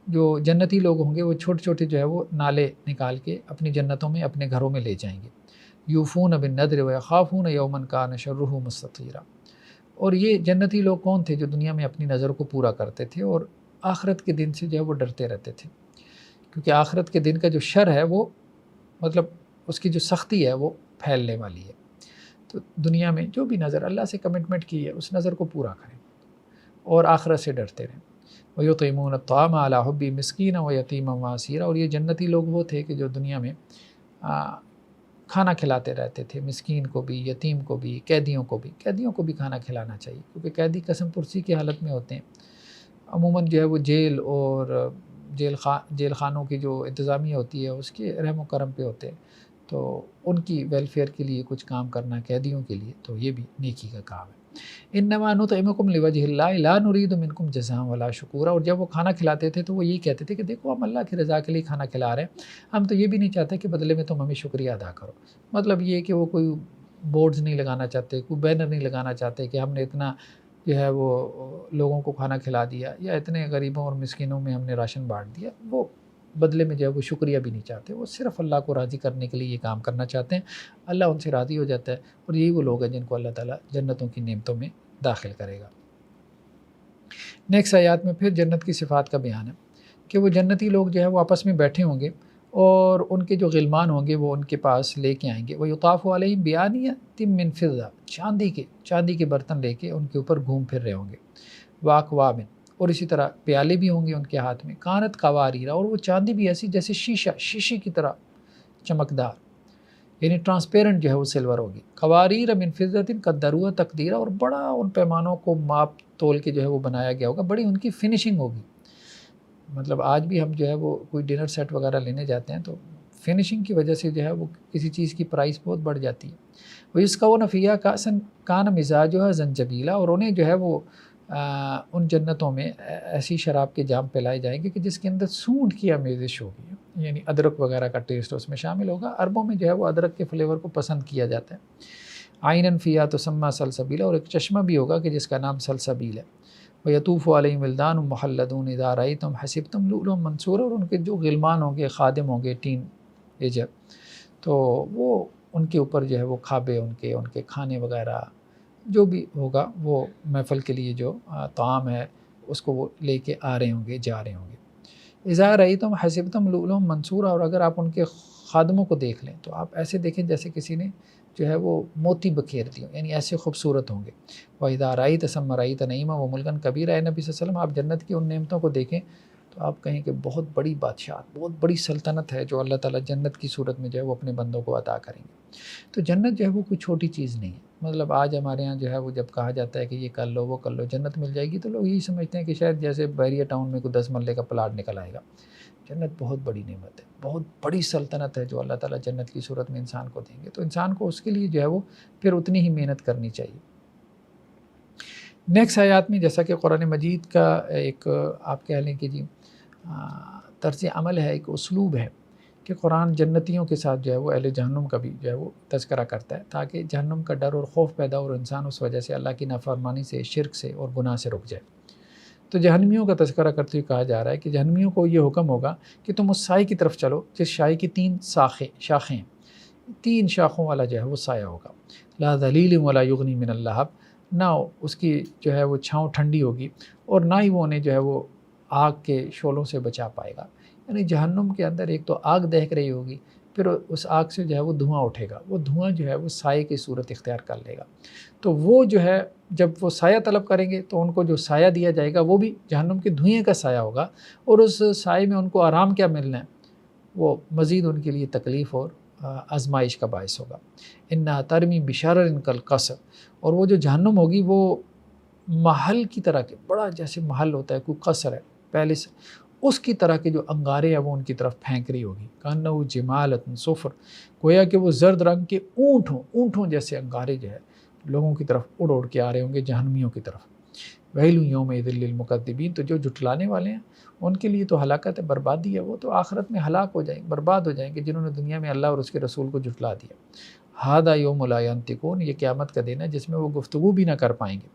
جو جنتی لوگ ہوں گے وہ چھوٹے چھوٹے جو ہے وہ نالے نکال کے اپنی جنتوں میں، اپنے گھروں میں لے جائیں گے۔ یوفون بالنذر ویخافون یوما کان شرہ مستطیرا، اور یہ جنتی لوگ کون تھے؟ جو دنیا میں اپنی نظر کو پورا کرتے تھے اور آخرت کے دن سے جو ہے وہ ڈرتے رہتے تھے، کیونکہ آخرت کے دن کا جو شر ہے وہ، مطلب اس کی جو سختی ہے وہ پھیلنے والی ہے۔ تو دنیا میں جو بھی نظر اللہ سے کمٹمنٹ کی ہے اس نظر کو پورا کریں اور آخرت سے ڈرتے رہیں۔ وَيُطْعِمُونَ الطَّعَامَ عَلَىٰ حُبِّهِ مِسْكِينًا وَيَتِيمًا وَأَسِيرًا، اور یہ جنتی لوگ وہ تھے کہ جو دنیا میں کھانا کھلاتے رہتے تھے، مسکین کو بھی، یتیم کو بھی، قیدیوں کو بھی۔ قیدیوں کو بھی کھانا کھلانا چاہیے، کیونکہ قیدی قسم پرسی کی حالت میں ہوتے ہیں۔ عموماً جو ہے وہ جیل اور جیل خانوں کی جو انتظامیہ ہوتی ہے اس کے رحم و کرم پہ ہوتے ہیں، تو ان کی ویلفیئر کے لیے کچھ کام کرنا قیدیوں کے لیے، تو یہ بھی نیکی کا کام ہے۔ انما نطعمکم لوجہ اللہ لا نرید منکم جزاء ولا شکورا، اور جب وہ کھانا کھلاتے تھے تو وہ یہی کہتے تھے کہ دیکھو ہم اللہ کی رضا کے لیے کھانا کھلا رہے ہیں، ہم تو یہ بھی نہیں چاہتے کہ بدلے میں تم ہمیں شکریہ ادا کرو۔ مطلب یہ کہ وہ کوئی بورڈز نہیں لگانا چاہتے، کوئی بینر نہیں لگانا چاہتے کہ ہم نے اتنا جو ہے وہ لوگوں کو کھانا کھلا دیا، یا اتنے غریبوں اور مسکینوں میں ہم نے راشن بانٹ دیا۔ وہ بدلے میں جو ہے وہ شکریہ بھی نہیں چاہتے، وہ صرف اللہ کو راضی کرنے کے لیے یہ کام کرنا چاہتے ہیں۔ اللہ ان سے راضی ہو جاتا ہے، اور یہی وہ لوگ ہیں جن کو اللہ تعالیٰ جنتوں کی نعمتوں میں داخل کرے گا۔ نیکسٹ آیات میں پھر جنت کی صفات کا بیان ہے کہ وہ جنتی لوگ جو ہے وہ آپس میں بیٹھے ہوں گے، اور ان کے جو غلمان ہوں گے وہ ان کے پاس لے کے آئیں گے۔ وَيُطَافُ عَلَيْهِمْ بِآنِيَةٍ مِّن فِضَّةٍ، چاندی کے برتن لے کے ان کے اوپر گھوم پھر رہے ہوں گے۔ وَأَكْوَابٍ، اور اسی طرح پیالے بھی ہوں گے ان کے ہاتھ میں۔ کانت قواریر، اور وہ چاندی بھی ایسی جیسے شیشے کی طرح چمکدار، یعنی ٹرانسپیرنٹ جو ہے وہ سلور ہوگی۔ قواریر من فضة قدروها تقدیرا، اور بڑا ان پیمانوں کو ماپ تول کے جو ہے وہ بنایا گیا ہوگا، بڑی ان کی فنیشنگ ہوگی۔ مطلب آج بھی ہم جو ہے وہ کوئی ڈنر سیٹ وغیرہ لینے جاتے ہیں تو فنیشنگ کی وجہ سے جو ہے وہ کسی چیز کی پرائس بہت بڑھ جاتی ہے۔ وَيُسْقَوْنَ فِيهَا كَأْسًا كَانَ مِزَاجُهَا زَنْجَبِيلًا، اور انہیں جو ہے وہ ان جنتوں میں ایسی شراب کے جام پلائے جائیں گے کہ جس کے اندر سونڈ کی آمیزش ہوگی، یعنی ادرک وغیرہ کا ٹیسٹ اس میں شامل ہوگا۔ عربوں میں جو ہے وہ ادرک کے فلیور کو پسند کیا جاتا ہے۔ عَيْنًا فِيهَا تُسَمَّىٰ سَلْسَبِيلًا، اور ایک چشمہ بھی ہوگا کہ جس کا نام سلسبیل ہے۔ وَيَطُوفُ عَلَيْهِمْ وِلْدَانٌ مُّخَلَّدُونَ إِذَا رَأَيْتَهُمْ حَسِبْتَهُمْ لُؤْلُؤًا مَّنثُورًا، اور ان کے جو غلمان ہوں گے، خادم ہوں گے، ٹین ایجر، تو وہ ان کے اوپر جو ہے وہ کھابے، ان کے کھانے وغیرہ جو بھی ہوگا وہ محفل کے لیے جو طعام ہے اس کو وہ لے کے آ رہے ہوں گے، جا رہے ہوں گے۔ اذا رأیتم حسبتم لؤلؤا منثورا، اور اگر آپ ان کے خادموں کو دیکھ لیں تو آپ ایسے دیکھیں جیسے کسی نے جو ہے وہ موتی بکھیر دی ہوں، یعنی ایسے خوبصورت ہوں گے۔ وَإِذَا رَأَيْتَ ثَمَّ رَأَيْتَ نَعِيمًا وَمُلْكًا كَبِيرًا، اے نبی صلی اللہ علیہ وسلم آپ جنت کی ان نعمتوں کو دیکھیں تو آپ کہیں کہ بہت بڑی بادشاہت، بہت بڑی سلطنت ہے جو اللہ تعالیٰ جنت کی صورت میں جو ہے وہ اپنے بندوں کو عطا کریں گے۔ تو جنت جو ہے وہ کوئی چھوٹی چیز نہیں ہے۔ مطلب آج ہمارے ہاں جو ہے وہ جب کہا جاتا ہے کہ یہ کر لو وہ کر لو جنت مل جائے گی، تو لوگ یہی سمجھتے ہیں کہ شاید جیسے بحریہ ٹاؤن میں کوئی 10 مرلے کا پلاٹ نکل آئے گا۔ جنت بہت بڑی نعمت ہے، بہت بڑی سلطنت ہے جو اللہ تعالیٰ جنت کی صورت میں انسان کو دیں گے، تو انسان کو اس کے لیے جو ہے وہ پھر اتنی ہی محنت کرنی چاہیے۔ نیکسٹ آیات میں جیسا کہ قرآن مجید کا ایک آپ کہہ لیں کہ جی طرز عمل ہے، ایک اسلوب ہے کہ قرآن جنتیوں کے ساتھ جو ہے وہ اہل جہنم کا بھی جو ہے وہ تذکرہ کرتا ہے، تاکہ جہنم کا ڈر اور خوف پیدا ہو اور انسان اس وجہ سے اللہ کی نافرمانی سے، شرک سے اور گناہ سے رک جائے۔ تو جہنمیوں کا تذکرہ کرتے ہوئے کہا جا رہا ہے کہ جہنمیوں کو یہ حکم ہوگا کہ تم اس سائے کی طرف چلو جس سائے کی 3 شاخیں ہیں، 3 شاخوں والا جو ہے وہ سایہ ہوگا۔ لا ذلیل ولا یغنی من اللہب، نہ اس کی جو ہے وہ چھاؤں ٹھنڈی ہوگی اور نہ ہی وہ انہیں جو ہے وہ آگ کے شعلوں سے بچا پائے گا۔ یعنی جہنم کے اندر ایک تو آگ دہک رہی ہوگی، پھر اس آگ سے جو ہے وہ دھواں اٹھے گا، وہ دھواں جو ہے وہ سائے کی صورت اختیار کر لے گا۔ تو وہ جو ہے جب وہ سایہ طلب کریں گے تو ان کو جو سایہ دیا جائے گا وہ بھی جہنم کے دھوئیں کا سایہ ہوگا، اور اس سائے میں ان کو آرام کیا ملنا ہے، وہ مزید ان کے لیے تکلیف اور آزمائش کا باعث ہوگا۔ انہا ترمی بشرر کالقصر، اور وہ جو جہنم ہوگی وہ محل کی طرح کے، بڑا جیسے محل ہوتا ہے، کوئی قصر ہے پہلے سے، اس کی طرح کے جو انگارے ہیں وہ ان کی طرف پھینک رہی ہوگی۔ کانہ جمالۃ صفر، گویا کہ وہ زرد رنگ کے اونٹوں جیسے انگارے جو ہے لوگوں کی طرف اڑ کے آ رہے ہوں گے، جہنمیوں کی طرف۔ ویل یومئذ للمکذبین، تو جو جھٹلانے والے ہیں ان کے لیے تو ہلاکت ہے، بربادی ہے، وہ تو آخرت میں ہلاک ہو جائیں گے، برباد ہو جائیں گے جنہوں نے دنیا میں اللہ اور اس کے رسول کو جھٹلا دیا۔ ھذا یوم لا ینطقون، یہ قیامت کا دن ہے جس میں وہ گفتگو بھی نہ کر پائیں گے۔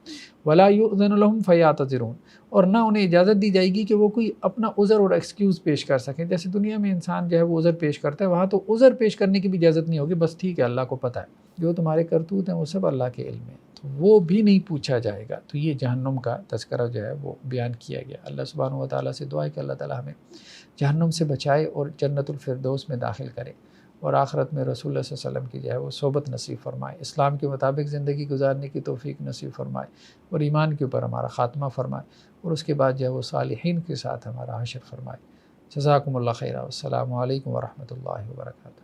ولا یؤذن لهم فیعتذرون، اور نہ انہیں اجازت دی جائے گی کہ وہ کوئی اپنا عذر اور ایکسکیوز پیش کر سکیں۔ جیسے دنیا میں انسان جو ہے وہ عذر پیش کرتا ہے، وہاں تو عذر پیش کرنے کی بھی اجازت نہیں ہوگی، بس ٹھیک ہے اللہ کو پتہ ہے، جو تمہارے کرتوت ہیں وہ سب اللہ کے علم ہے، تو وہ بھی نہیں پوچھا جائے گا۔ تو یہ جہنم کا تذکرہ جو ہے وہ بیان کیا گیا۔ اللہ سبحانہ و تعالیٰ سے دعا ہے کہ اللہ تعالیٰ ہمیں جہنم سے بچائے اور جنت الفردوس میں داخل کرے، اور آخرت میں رسول اللہ صلی اللہ علیہ وسلم کی جو ہے وہ صحبت نصیب فرمائے، اسلام کے مطابق زندگی گزارنے کی توفیق نصیب فرمائے، اور ایمان کے اوپر ہمارا خاتمہ فرمائے، اور اس کے بعد جو ہے وہ صالحین کے ساتھ ہمارا حشر فرمائے۔ جزاکم اللہ خیرا، والسلام علیکم ورحمۃ اللہ وبرکاتہ۔